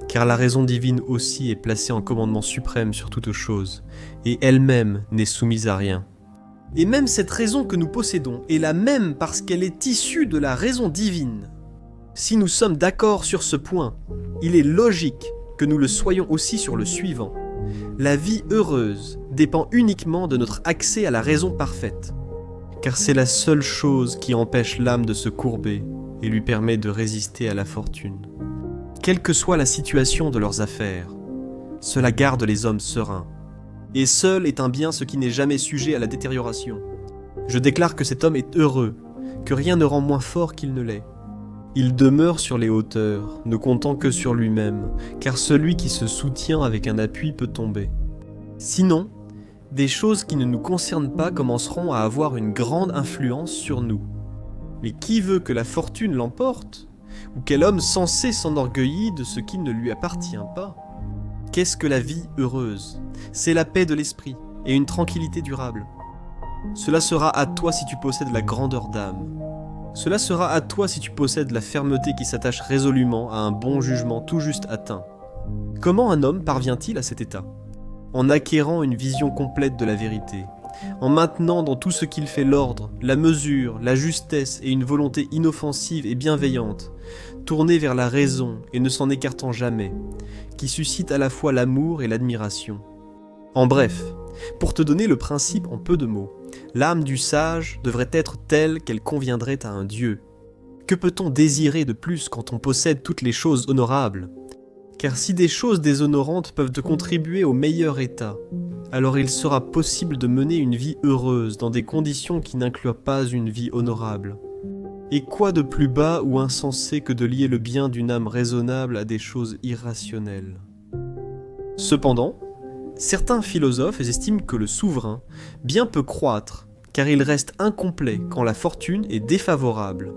Car la raison divine aussi est placée en commandement suprême sur toute chose, et elle-même n'est soumise à rien. Et même cette raison que nous possédons est la même parce qu'elle est issue de la raison divine. Si nous sommes d'accord sur ce point, il est logique que nous le soyons aussi sur le suivant. La vie heureuse dépend uniquement de notre accès à la raison parfaite, car c'est la seule chose qui empêche l'âme de se courber et lui permet de résister à la fortune. Quelle que soit la situation de leurs affaires, cela garde les hommes sereins. Et seul est un bien ce qui n'est jamais sujet à la détérioration. Je déclare que cet homme est heureux, que rien ne rend moins fort qu'il ne l'est. Il demeure sur les hauteurs, ne comptant que sur lui-même, car celui qui se soutient avec un appui peut tomber. Sinon, des choses qui ne nous concernent pas commenceront à avoir une grande influence sur nous. Mais qui veut que la fortune l'emporte? Ou quel homme censé s'enorgueillit de ce qui ne lui appartient pas? Qu'est-ce que la vie heureuse? C'est la paix de l'esprit et une tranquillité durable. Cela sera à toi si tu possèdes la grandeur d'âme. Cela sera à toi si tu possèdes la fermeté qui s'attache résolument à un bon jugement tout juste atteint. Comment un homme parvient-il à cet état? En acquérant une vision complète de la vérité, en maintenant dans tout ce qu'il fait l'ordre, la mesure, la justesse et une volonté inoffensive et bienveillante, tournée vers la raison et ne s'en écartant jamais, qui suscite à la fois l'amour et l'admiration. En bref, pour te donner le principe en peu de mots, l'âme du sage devrait être telle qu'elle conviendrait à un dieu. Que peut-on désirer de plus quand on possède toutes les choses honorables? Car si des choses déshonorantes peuvent te contribuer au meilleur état, alors il sera possible de mener une vie heureuse dans des conditions qui n'incluent pas une vie honorable. Et quoi de plus bas ou insensé que de lier le bien d'une âme raisonnable à des choses irrationnelles? Cependant, certains philosophes estiment que le souverain bien peut croître, car il reste incomplet quand la fortune est défavorable.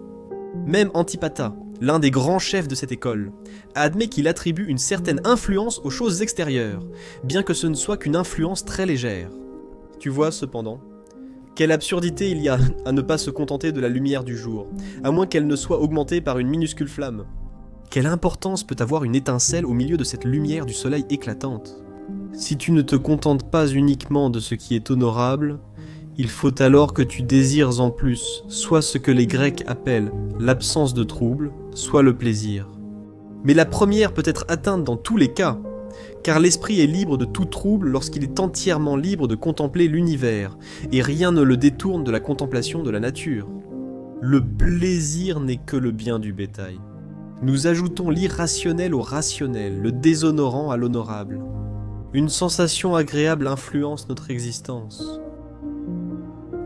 Même Antipata, l'un des grands chefs de cette école, admet qu'il attribue une certaine influence aux choses extérieures, bien que ce ne soit qu'une influence très légère. Tu vois cependant, quelle absurdité il y a à ne pas se contenter de la lumière du jour, à moins qu'elle ne soit augmentée par une minuscule flamme. Quelle importance peut avoir une étincelle au milieu de cette lumière du soleil éclatante? Si tu ne te contentes pas uniquement de ce qui est honorable, il faut alors que tu désires en plus soit ce que les Grecs appellent l'absence de trouble, soit le plaisir. Mais la première peut être atteinte dans tous les cas, car l'esprit est libre de tout trouble lorsqu'il est entièrement libre de contempler l'univers, et rien ne le détourne de la contemplation de la nature. Le plaisir n'est que le bien du bétail. Nous ajoutons l'irrationnel au rationnel, le déshonorant à l'honorable. Une sensation agréable influence notre existence.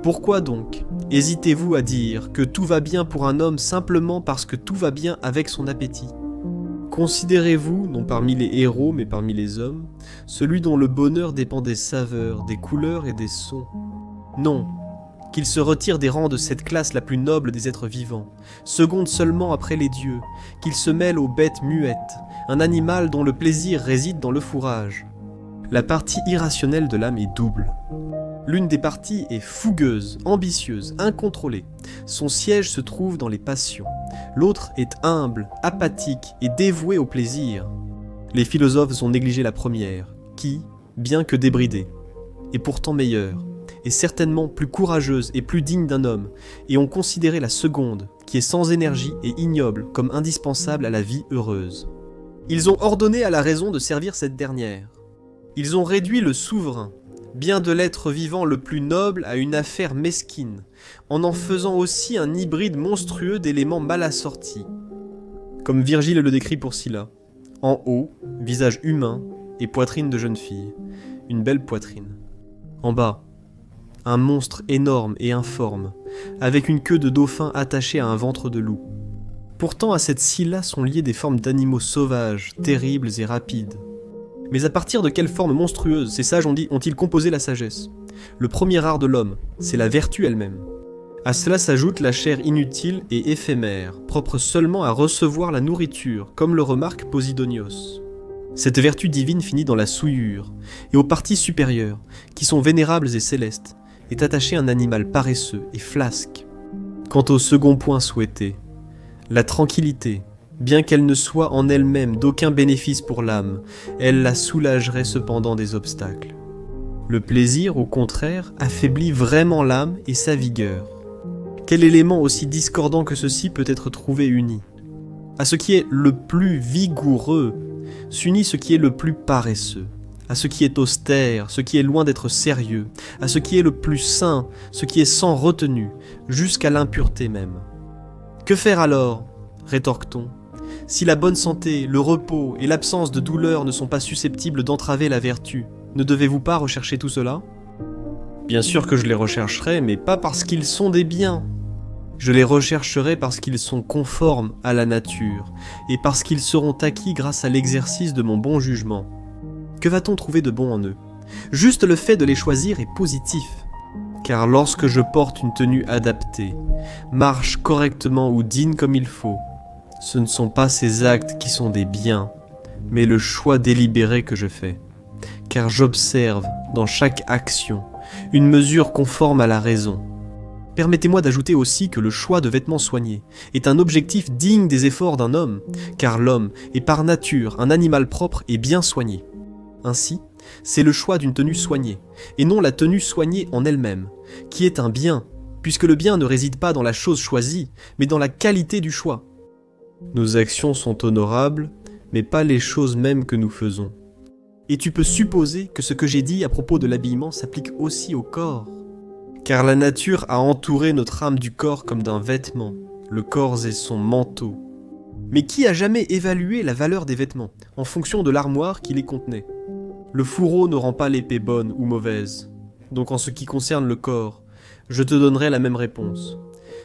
Pourquoi donc hésitez-vous à dire que tout va bien pour un homme simplement parce que tout va bien avec son appétit? Considérez-vous, non parmi les héros mais parmi les hommes, celui dont le bonheur dépend des saveurs, des couleurs et des sons? Non, qu'il se retire des rangs de cette classe la plus noble des êtres vivants, seconde seulement après les dieux, qu'il se mêle aux bêtes muettes, un animal dont le plaisir réside dans le fourrage. La partie irrationnelle de l'âme est double. L'une des parties est fougueuse, ambitieuse, incontrôlée. Son siège se trouve dans les passions. L'autre est humble, apathique et dévouée au plaisir. Les philosophes ont négligé la première, qui, bien que débridée, est pourtant meilleure, est certainement plus courageuse et plus digne d'un homme, et ont considéré la seconde, qui est sans énergie et ignoble, comme indispensable à la vie heureuse. Ils ont ordonné à la raison de servir cette dernière. Ils ont réduit le souverain, bien de l'être vivant le plus noble, à une affaire mesquine, en faisant aussi un hybride monstrueux d'éléments mal assortis. Comme Virgile le décrit pour Scylla. En haut, visage humain et poitrine de jeune fille. Une belle poitrine. En bas, un monstre énorme et informe, avec une queue de dauphin attachée à un ventre de loup. Pourtant à cette Scylla sont liées des formes d'animaux sauvages, terribles et rapides. Mais à partir de quelle forme monstrueuse ces sages ont-ils composé la sagesse? Le premier art de l'homme, c'est la vertu elle-même. À cela s'ajoute la chair inutile et éphémère, propre seulement à recevoir la nourriture, comme le remarque Posidonios. Cette vertu divine finit dans la souillure, et aux parties supérieures, qui sont vénérables et célestes, est attaché un animal paresseux et flasque. Quant au second point souhaité, la tranquillité, bien qu'elle ne soit en elle-même d'aucun bénéfice pour l'âme, elle la soulagerait cependant des obstacles. Le plaisir, au contraire, affaiblit vraiment l'âme et sa vigueur. Quel élément aussi discordant que ceci peut être trouvé uni? À ce qui est le plus vigoureux, s'unit ce qui est le plus paresseux. À ce qui est austère, ce qui est loin d'être sérieux. À ce qui est le plus saint, ce qui est sans retenue, jusqu'à l'impureté même. Que faire alors, rétorque-t-on, si la bonne santé, le repos et l'absence de douleur ne sont pas susceptibles d'entraver la vertu? Ne devez-vous pas rechercher tout cela? Bien sûr que je les rechercherai, mais pas parce qu'ils sont des biens. Je les rechercherai parce qu'ils sont conformes à la nature, et parce qu'ils seront acquis grâce à l'exercice de mon bon jugement. Que va-t-on trouver de bon en eux? Juste le fait de les choisir est positif, car lorsque je porte une tenue adaptée, marche correctement ou dîne comme il faut, ce ne sont pas ces actes qui sont des biens, mais le choix délibéré que je fais, car j'observe dans chaque action une mesure conforme à la raison. Permettez-moi d'ajouter aussi que le choix de vêtements soignés est un objectif digne des efforts d'un homme, car l'homme est par nature un animal propre et bien soigné. Ainsi, c'est le choix d'une tenue soignée, et non la tenue soignée en elle-même, qui est un bien, puisque le bien ne réside pas dans la chose choisie, mais dans la qualité du choix. Nos actions sont honorables, mais pas les choses mêmes que nous faisons. Et tu peux supposer que ce que j'ai dit à propos de l'habillement s'applique aussi au corps. Car la nature a entouré notre âme du corps comme d'un vêtement. Le corps est son manteau. Mais qui a jamais évalué la valeur des vêtements, en fonction de l'armoire qui les contenait? Le fourreau ne rend pas l'épée bonne ou mauvaise. Donc en ce qui concerne le corps, je te donnerai la même réponse.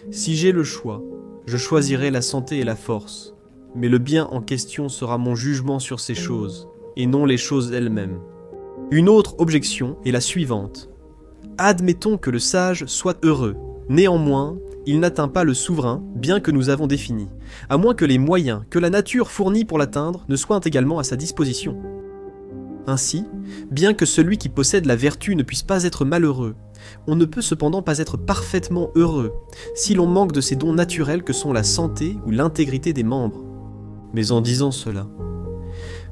Si j'ai le choix, je choisirai la santé et la force. Mais le bien en question sera mon jugement sur ces choses, et non les choses elles-mêmes. Une autre objection est la suivante. Admettons que le sage soit heureux. Néanmoins, il n'atteint pas le souverain, bien que nous avons défini, à moins que les moyens que la nature fournit pour l'atteindre ne soient également à sa disposition. Ainsi, bien que celui qui possède la vertu ne puisse pas être malheureux, on ne peut cependant pas être parfaitement heureux si l'on manque de ces dons naturels que sont la santé ou l'intégrité des membres. Mais en disant cela,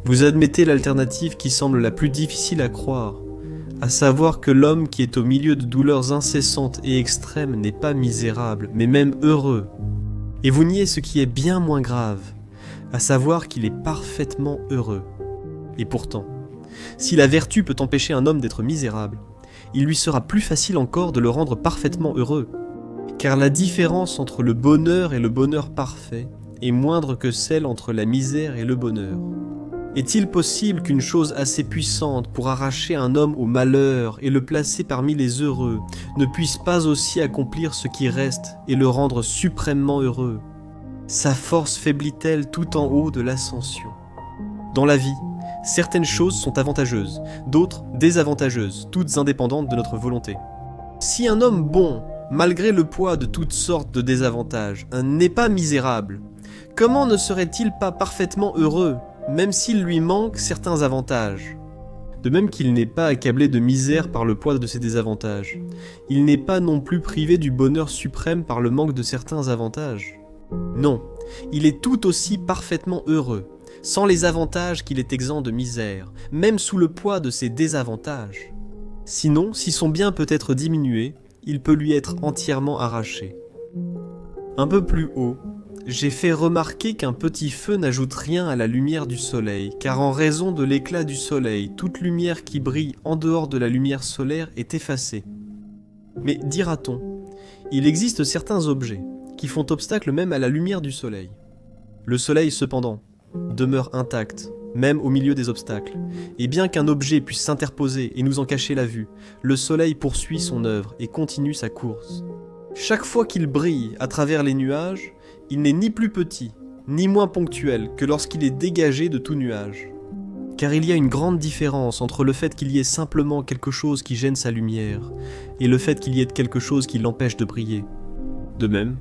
vous admettez l'alternative qui semble la plus difficile à croire, à savoir que l'homme qui est au milieu de douleurs incessantes et extrêmes n'est pas misérable, mais même heureux. Et vous niez ce qui est bien moins grave, à savoir qu'il est parfaitement heureux. Et pourtant, si la vertu peut empêcher un homme d'être misérable, il lui sera plus facile encore de le rendre parfaitement heureux, car la différence entre le bonheur et le bonheur parfait est moindre que celle entre la misère et le bonheur. Est-il possible qu'une chose assez puissante pour arracher un homme au malheur et le placer parmi les heureux ne puisse pas aussi accomplir ce qui reste et le rendre suprêmement heureux? Sa force faiblit-elle tout en haut de l'ascension? Dans la vie, certaines choses sont avantageuses, d'autres désavantageuses, toutes indépendantes de notre volonté. Si un homme bon, malgré le poids de toutes sortes de désavantages, n'est pas misérable, comment ne serait-il pas parfaitement heureux, même s'il lui manque certains avantages? De même qu'il n'est pas accablé de misère par le poids de ses désavantages, il n'est pas non plus privé du bonheur suprême par le manque de certains avantages. Non, il est tout aussi parfaitement heureux, sans les avantages qu'il est exempt de misère, même sous le poids de ses désavantages. Sinon, si son bien peut être diminué, il peut lui être entièrement arraché. Un peu plus haut, j'ai fait remarquer qu'un petit feu n'ajoute rien à la lumière du soleil, car en raison de l'éclat du soleil, toute lumière qui brille en dehors de la lumière solaire est effacée. Mais dira-t-on, il existe certains objets qui font obstacle même à la lumière du soleil. Le soleil, cependant, demeure intact, même au milieu des obstacles, et bien qu'un objet puisse s'interposer et nous en cacher la vue, le soleil poursuit son œuvre et continue sa course. Chaque fois qu'il brille à travers les nuages, il n'est ni plus petit, ni moins ponctuel que lorsqu'il est dégagé de tout nuage. Car il y a une grande différence entre le fait qu'il y ait simplement quelque chose qui gêne sa lumière, et le fait qu'il y ait quelque chose qui l'empêche de briller. De même,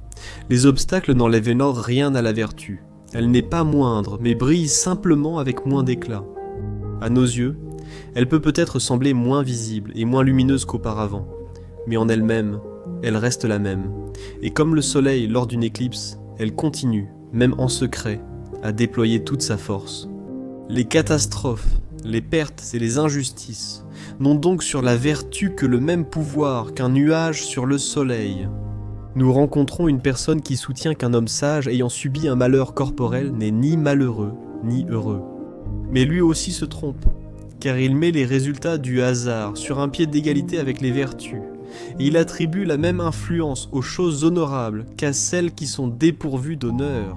les obstacles n'enlèvent rien à la vertu. Elle n'est pas moindre, mais brille simplement avec moins d'éclat. À nos yeux, elle peut peut-être sembler moins visible et moins lumineuse qu'auparavant, mais en elle-même, elle reste la même. Et comme le soleil lors d'une éclipse, elle continue, même en secret, à déployer toute sa force. Les catastrophes, les pertes et les injustices n'ont donc sur la vertu que le même pouvoir qu'un nuage sur le soleil. Nous rencontrons une personne qui soutient qu'un homme sage ayant subi un malheur corporel n'est ni malheureux, ni heureux. Mais lui aussi se trompe, car il met les résultats du hasard sur un pied d'égalité avec les vertus, et il attribue la même influence aux choses honorables qu'à celles qui sont dépourvues d'honneur.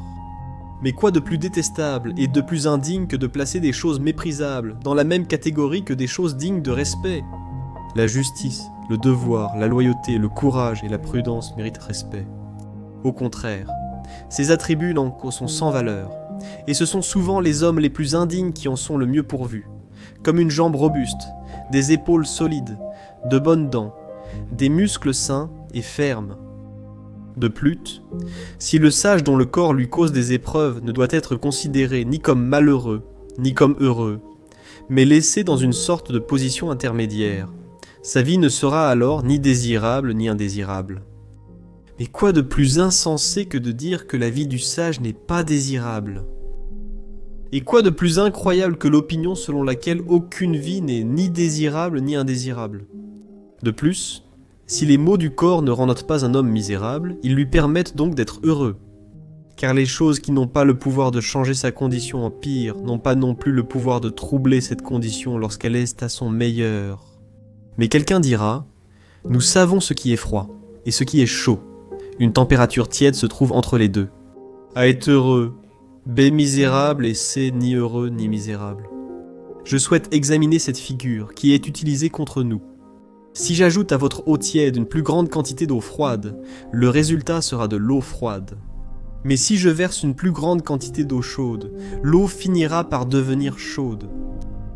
Mais quoi de plus détestable et de plus indigne que de placer des choses méprisables dans la même catégorie que des choses dignes de respect? La justice, le devoir, la loyauté, le courage et la prudence méritent respect. Au contraire, ces attributs sont sans valeur, et ce sont souvent les hommes les plus indignes qui en sont le mieux pourvus, comme une jambe robuste, des épaules solides, de bonnes dents, des muscles sains et fermes. De plus, si le sage dont le corps lui cause des épreuves ne doit être considéré ni comme malheureux, ni comme heureux, mais laissé dans une sorte de position intermédiaire, sa vie ne sera alors ni désirable ni indésirable. Mais quoi de plus insensé que de dire que la vie du sage n'est pas désirable? Et quoi de plus incroyable que l'opinion selon laquelle aucune vie n'est ni désirable ni indésirable? De plus, si les maux du corps ne rendent pas un homme misérable, ils lui permettent donc d'être heureux. Car les choses qui n'ont pas le pouvoir de changer sa condition en pire n'ont pas non plus le pouvoir de troubler cette condition lorsqu'elle est à son meilleur. Mais quelqu'un dira, nous savons ce qui est froid et ce qui est chaud. Une température tiède se trouve entre les deux. À être heureux, B misérable et C ni heureux ni misérable. Je souhaite examiner cette figure qui est utilisée contre nous. Si j'ajoute à votre eau tiède une plus grande quantité d'eau froide, le résultat sera de l'eau froide. Mais si je verse une plus grande quantité d'eau chaude, l'eau finira par devenir chaude.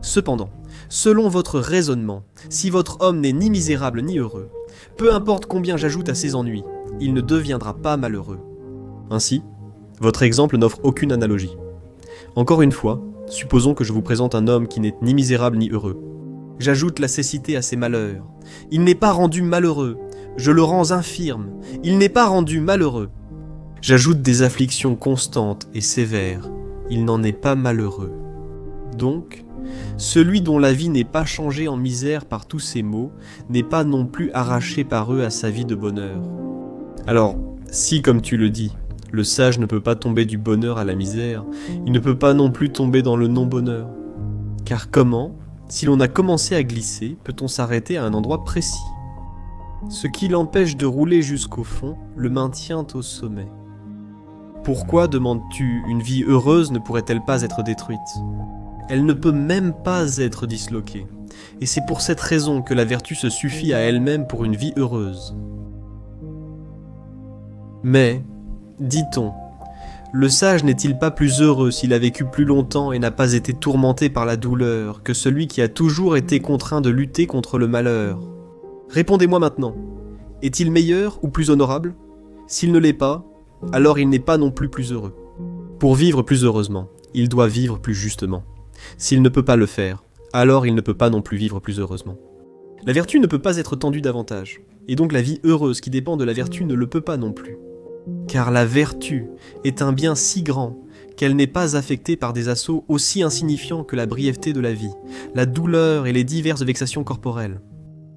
Cependant, selon votre raisonnement, si votre homme n'est ni misérable ni heureux, peu importe combien j'ajoute à ses ennuis, il ne deviendra pas malheureux. Ainsi, votre exemple n'offre aucune analogie. Encore une fois, supposons que je vous présente un homme qui n'est ni misérable ni heureux. J'ajoute la cécité à ses malheurs. Il n'est pas rendu malheureux, je le rends infirme. Il n'est pas rendu malheureux. J'ajoute des afflictions constantes et sévères. Il n'en est pas malheureux. Donc, celui dont la vie n'est pas changée en misère par tous ces maux n'est pas non plus arraché par eux à sa vie de bonheur. Alors, si comme tu le dis, le sage ne peut pas tomber du bonheur à la misère, il ne peut pas non plus tomber dans le non-bonheur. Car comment, si l'on a commencé à glisser, peut-on s'arrêter à un endroit précis? Ce qui l'empêche de rouler jusqu'au fond le maintient au sommet. Pourquoi, demandes-tu, une vie heureuse ne pourrait-elle pas être détruite? Elle ne peut même pas être disloquée. Et c'est pour cette raison que la vertu se suffit à elle-même pour une vie heureuse. Mais, dit-on, le sage n'est-il pas plus heureux s'il a vécu plus longtemps et n'a pas été tourmenté par la douleur que celui qui a toujours été contraint de lutter contre le malheur? Répondez-moi maintenant, est-il meilleur ou plus honorable? S'il ne l'est pas, alors il n'est pas non plus heureux. Pour vivre plus heureusement, il doit vivre plus justement. S'il ne peut pas le faire, alors il ne peut pas non plus vivre plus heureusement. La vertu ne peut pas être tendue davantage, et donc la vie heureuse qui dépend de la vertu ne le peut pas non plus. Car la vertu est un bien si grand qu'elle n'est pas affectée par des assauts aussi insignifiants que la brièveté de la vie, la douleur et les diverses vexations corporelles.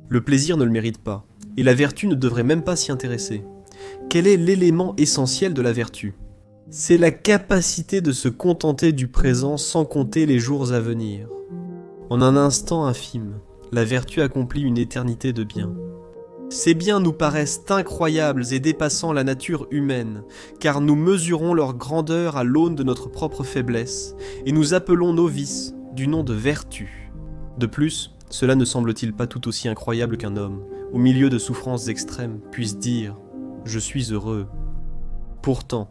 Le plaisir ne le mérite pas, et la vertu ne devrait même pas s'y intéresser. Quel est l'élément essentiel de la vertu? C'est la capacité de se contenter du présent sans compter les jours à venir. En un instant infime, la vertu accomplit une éternité de biens. Ces biens nous paraissent incroyables et dépassant la nature humaine, car nous mesurons leur grandeur à l'aune de notre propre faiblesse, et nous appelons nos vices du nom de vertu. De plus, cela ne semble-t-il pas tout aussi incroyable qu'un homme, au milieu de souffrances extrêmes, puisse dire « Je suis heureux ». Pourtant,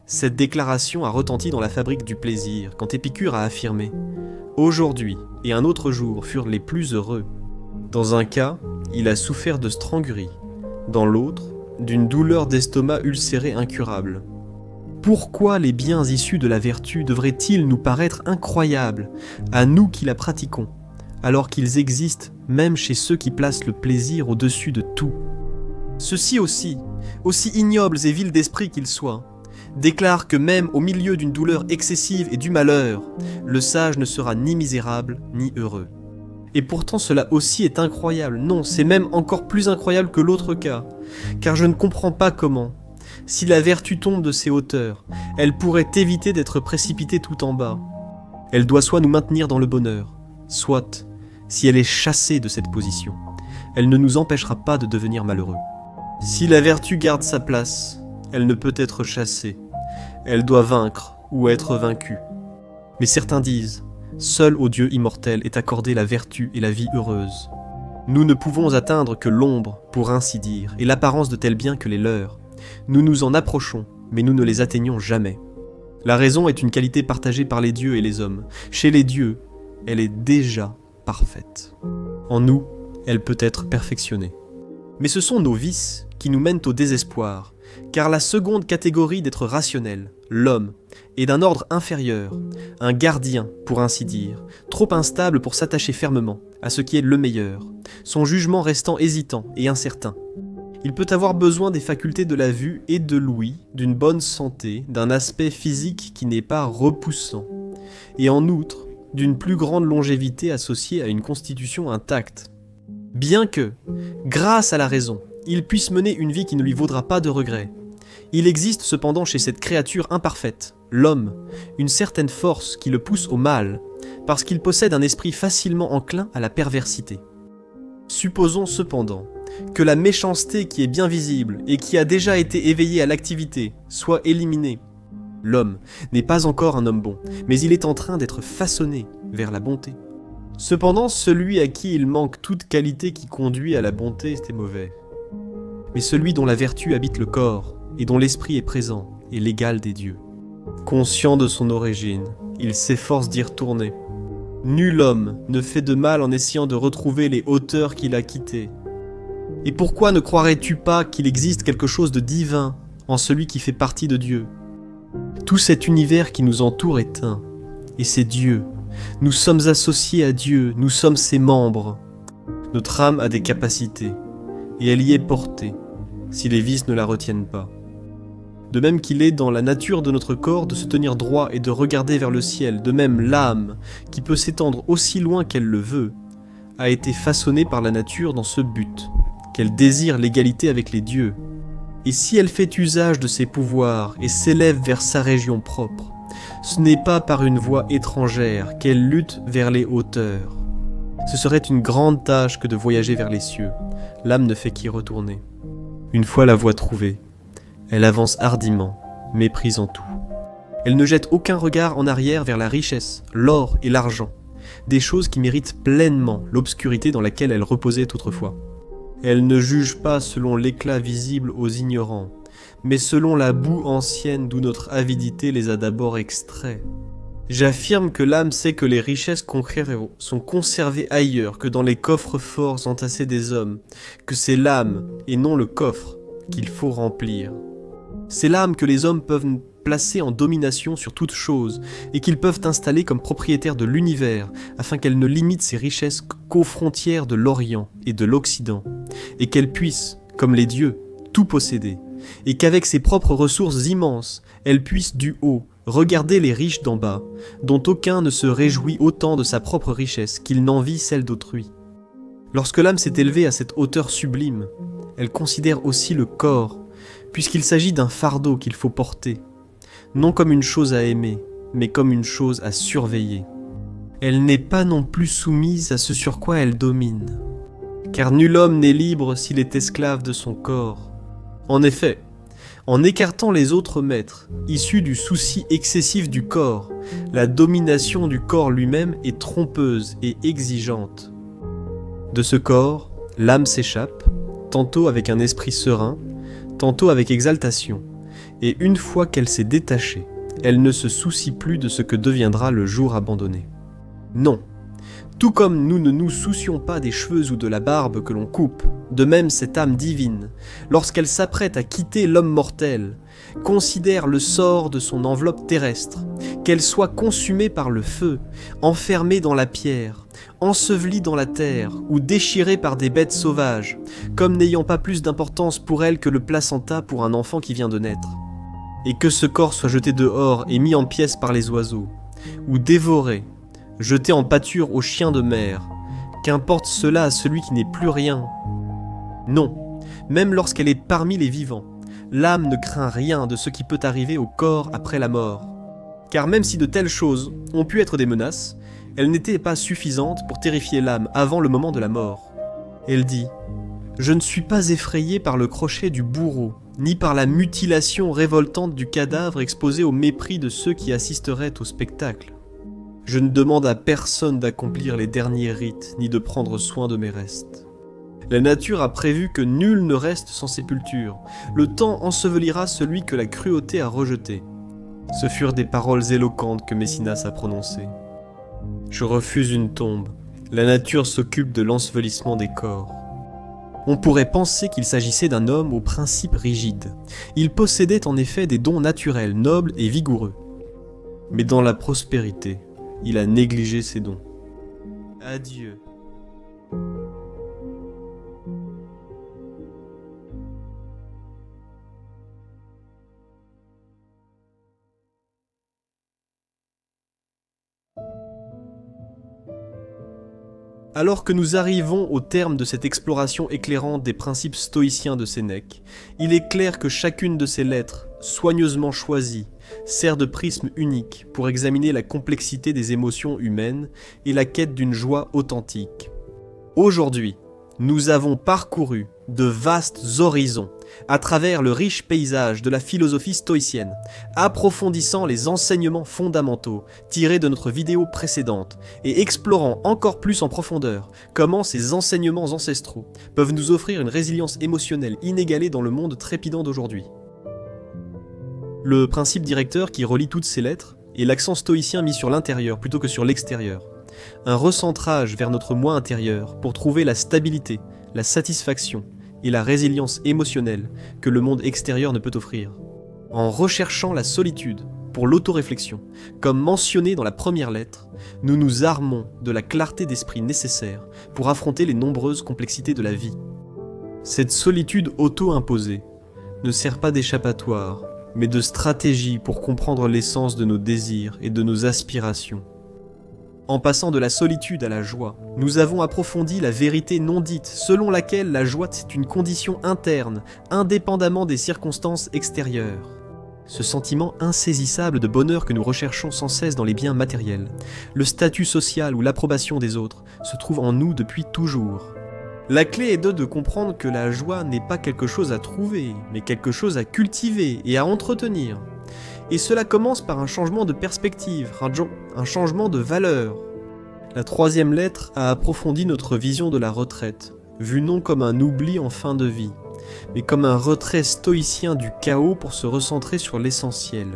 cette déclaration a retenti dans la fabrique du plaisir, quand Épicure a affirmé « Aujourd'hui et un autre jour furent les plus heureux ». Dans un cas, il a souffert de strangurie, dans l'autre, d'une douleur d'estomac ulcéré incurable. Pourquoi les biens issus de la vertu devraient-ils nous paraître incroyables, à nous qui la pratiquons, alors qu'ils existent même chez ceux qui placent le plaisir au-dessus de tout? Ceux-ci aussi ignobles et vils d'esprit qu'ils soient, déclarent que même au milieu d'une douleur excessive et du malheur, le sage ne sera ni misérable ni heureux. Et pourtant cela aussi est incroyable, non, c'est même encore plus incroyable que l'autre cas, car je ne comprends pas comment, si la vertu tombe de ses hauteurs, elle pourrait éviter d'être précipitée tout en bas. Elle doit soit nous maintenir dans le bonheur, soit, si elle est chassée de cette position, elle ne nous empêchera pas de devenir malheureux. Si la vertu garde sa place, elle ne peut être chassée, elle doit vaincre ou être vaincue. Mais certains disent, seul au Dieu immortel est accordée la vertu et la vie heureuse. Nous ne pouvons atteindre que l'ombre, pour ainsi dire, et l'apparence de tels biens que les leurs. Nous nous en approchons, mais nous ne les atteignons jamais. La raison est une qualité partagée par les dieux et les hommes. Chez les dieux, elle est déjà parfaite. En nous, elle peut être perfectionnée. Mais ce sont nos vices qui nous mènent au désespoir, car la seconde catégorie d'être rationnel, l'homme, est d'un ordre inférieur, un gardien, pour ainsi dire, trop instable pour s'attacher fermement à ce qui est le meilleur, son jugement restant hésitant et incertain. Il peut avoir besoin des facultés de la vue et de l'ouïe, d'une bonne santé, d'un aspect physique qui n'est pas repoussant, et en outre, d'une plus grande longévité associée à une constitution intacte. Bien que, grâce à la raison, il puisse mener une vie qui ne lui vaudra pas de regrets, il existe cependant chez cette créature imparfaite, l'homme, une certaine force qui le pousse au mal, parce qu'il possède un esprit facilement enclin à la perversité. Supposons cependant que la méchanceté qui est bien visible et qui a déjà été éveillée à l'activité soit éliminée. L'homme n'est pas encore un homme bon, mais il est en train d'être façonné vers la bonté. Cependant, celui à qui il manque toute qualité qui conduit à la bonté est mauvais. Mais celui dont la vertu habite le corps et dont l'esprit est présent est l'égal des dieux. Conscient de son origine, il s'efforce d'y retourner. Nul homme ne fait de mal en essayant de retrouver les hauteurs qu'il a quittées. Et pourquoi ne croirais-tu pas qu'il existe quelque chose de divin en celui qui fait partie de Dieu ? Tout cet univers qui nous entoure est un, et c'est Dieu. Nous sommes associés à Dieu, nous sommes ses membres. Notre âme a des capacités, et elle y est portée, si les vices ne la retiennent pas. De même qu'il est dans la nature de notre corps de se tenir droit et de regarder vers le ciel, de même l'âme, qui peut s'étendre aussi loin qu'elle le veut, a été façonnée par la nature dans ce but, qu'elle désire l'égalité avec les dieux. Et si elle fait usage de ses pouvoirs et s'élève vers sa région propre, ce n'est pas par une voie étrangère qu'elle lutte vers les hauteurs. Ce serait une grande tâche que de voyager vers les cieux. L'âme ne fait qu'y retourner. Une fois la voie trouvée, elle avance hardiment, méprisant tout. Elle ne jette aucun regard en arrière vers la richesse, l'or et l'argent, des choses qui méritent pleinement l'obscurité dans laquelle elle reposait autrefois. Elle ne juge pas selon l'éclat visible aux ignorants, mais selon la boue ancienne d'où notre avidité les a d'abord extraits. J'affirme que l'âme sait que les richesses concrètes sont conservées ailleurs que dans les coffres forts entassés des hommes, que c'est l'âme, et non le coffre, qu'il faut remplir. C'est l'âme que les hommes peuvent placer en domination sur toute chose, et qu'ils peuvent installer comme propriétaire de l'univers, afin qu'elle ne limite ses richesses qu'aux frontières de l'Orient et de l'Occident, et qu'elle puisse, comme les dieux, tout posséder, et qu'avec ses propres ressources immenses, elle puisse du haut regarder les riches d'en bas, dont aucun ne se réjouit autant de sa propre richesse qu'il n'envie celle d'autrui. Lorsque l'âme s'est élevée à cette hauteur sublime, elle considère aussi le corps, puisqu'il s'agit d'un fardeau qu'il faut porter, non comme une chose à aimer, mais comme une chose à surveiller. Elle n'est pas non plus soumise à ce sur quoi elle domine, car nul homme n'est libre s'il est esclave de son corps. En effet, en écartant les autres maîtres, issus du souci excessif du corps, la domination du corps lui-même est trompeuse et exigeante. De ce corps, l'âme s'échappe, tantôt avec un esprit serein, tantôt avec exaltation, et une fois qu'elle s'est détachée, elle ne se soucie plus de ce que deviendra le jour abandonné. Non, tout comme nous ne nous soucions pas des cheveux ou de la barbe que l'on coupe, de même cette âme divine, lorsqu'elle s'apprête à quitter l'homme mortel, considère le sort de son enveloppe terrestre, qu'elle soit consumée par le feu, enfermée dans la pierre, ensevelie dans la terre ou déchirée par des bêtes sauvages, comme n'ayant pas plus d'importance pour elle que le placenta pour un enfant qui vient de naître. Et que ce corps soit jeté dehors et mis en pièces par les oiseaux, ou dévoré, jeté en pâture aux chiens de mer, qu'importe cela à celui qui n'est plus rien. Non, même lorsqu'elle est parmi les vivants, l'âme ne craint rien de ce qui peut arriver au corps après la mort. Car même si de telles choses ont pu être des menaces, elles n'étaient pas suffisantes pour terrifier l'âme avant le moment de la mort. Elle dit « Je ne suis pas effrayée par le crochet du bourreau, ni par la mutilation révoltante du cadavre exposé au mépris de ceux qui assisteraient au spectacle. Je ne demande à personne d'accomplir les derniers rites, ni de prendre soin de mes restes. La nature a prévu que nul ne reste sans sépulture. Le temps ensevelira celui que la cruauté a rejeté. Ce furent des paroles éloquentes que Messinas a prononcées. Je refuse une tombe. La nature s'occupe de l'ensevelissement des corps. On pourrait penser qu'il s'agissait d'un homme aux principes rigides. Il possédait en effet des dons naturels, nobles et vigoureux. Mais dans la prospérité, il a négligé ses dons. Adieu. Alors que nous arrivons au terme de cette exploration éclairante des principes stoïciens de Sénèque, il est clair que chacune de ces lettres, soigneusement choisies, sert de prisme unique pour examiner la complexité des émotions humaines et la quête d'une joie authentique. Aujourd'hui, nous avons parcouru de vastes horizons à travers le riche paysage de la philosophie stoïcienne, approfondissant les enseignements fondamentaux tirés de notre vidéo précédente et explorant encore plus en profondeur comment ces enseignements ancestraux peuvent nous offrir une résilience émotionnelle inégalée dans le monde trépidant d'aujourd'hui. Le principe directeur qui relie toutes ces lettres est l'accent stoïcien mis sur l'intérieur plutôt que sur l'extérieur. Un recentrage vers notre moi intérieur pour trouver la stabilité, la satisfaction et la résilience émotionnelle que le monde extérieur ne peut offrir. En recherchant la solitude pour l'autoréflexion, comme mentionné dans la première lettre, nous nous armons de la clarté d'esprit nécessaire pour affronter les nombreuses complexités de la vie. Cette solitude auto-imposée ne sert pas d'échappatoire, mais de stratégie pour comprendre l'essence de nos désirs et de nos aspirations. En passant de la solitude à la joie, nous avons approfondi la vérité non dite, selon laquelle la joie est une condition interne, indépendamment des circonstances extérieures. Ce sentiment insaisissable de bonheur que nous recherchons sans cesse dans les biens matériels, le statut social ou l'approbation des autres, se trouve en nous depuis toujours. La clé est de comprendre que la joie n'est pas quelque chose à trouver, mais quelque chose à cultiver et à entretenir. Et cela commence par un changement de perspective, un changement de valeur. La troisième lettre a approfondi notre vision de la retraite, vue non comme un oubli en fin de vie, mais comme un retrait stoïcien du chaos pour se recentrer sur l'essentiel.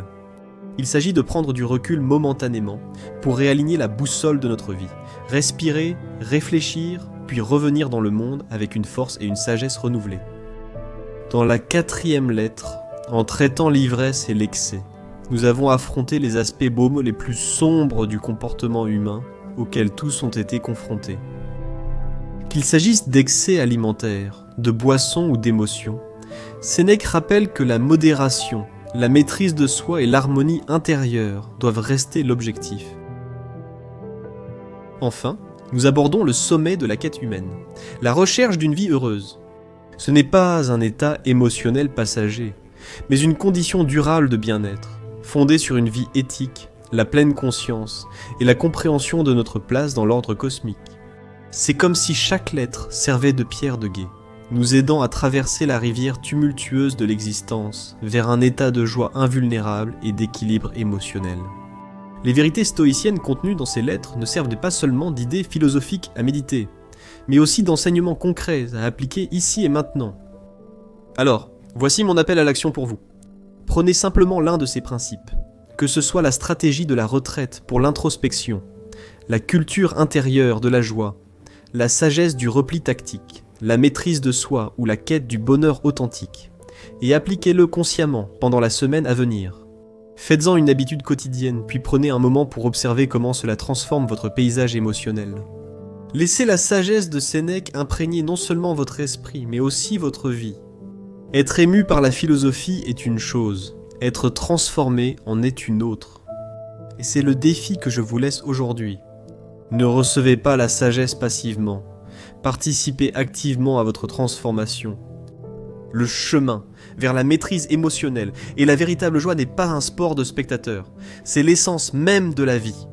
Il s'agit de prendre du recul momentanément pour réaligner la boussole de notre vie, respirer, réfléchir, puis revenir dans le monde avec une force et une sagesse renouvelées. Dans la quatrième lettre, en traitant l'ivresse et l'excès, nous avons affronté les aspects baumes les plus sombres du comportement humain auxquels tous ont été confrontés. Qu'il s'agisse d'excès alimentaires, de boissons ou d'émotions, Sénèque rappelle que la modération, la maîtrise de soi et l'harmonie intérieure doivent rester l'objectif. Enfin, nous abordons le sommet de la quête humaine, la recherche d'une vie heureuse. Ce n'est pas un état émotionnel passager, mais une condition durable de bien-être, fondée sur une vie éthique, la pleine conscience et la compréhension de notre place dans l'ordre cosmique. C'est comme si chaque lettre servait de pierre de gué, nous aidant à traverser la rivière tumultueuse de l'existence vers un état de joie invulnérable et d'équilibre émotionnel. Les vérités stoïciennes contenues dans ces lettres ne servent pas seulement d'idées philosophiques à méditer, mais aussi d'enseignements concrets à appliquer ici et maintenant. Alors, voici mon appel à l'action pour vous. Prenez simplement l'un de ces principes, que ce soit la stratégie de la retraite pour l'introspection, la culture intérieure de la joie, la sagesse du repli tactique, la maîtrise de soi ou la quête du bonheur authentique, et appliquez-le consciemment pendant la semaine à venir. Faites-en une habitude quotidienne, puis prenez un moment pour observer comment cela transforme votre paysage émotionnel. Laissez la sagesse de Sénèque imprégner non seulement votre esprit, mais aussi votre vie. Être ému par la philosophie est une chose, être transformé en est une autre. Et c'est le défi que je vous laisse aujourd'hui. Ne recevez pas la sagesse passivement. Participez activement à votre transformation. Le chemin vers la maîtrise émotionnelle et la véritable joie n'est pas un sport de spectateur, c'est l'essence même de la vie.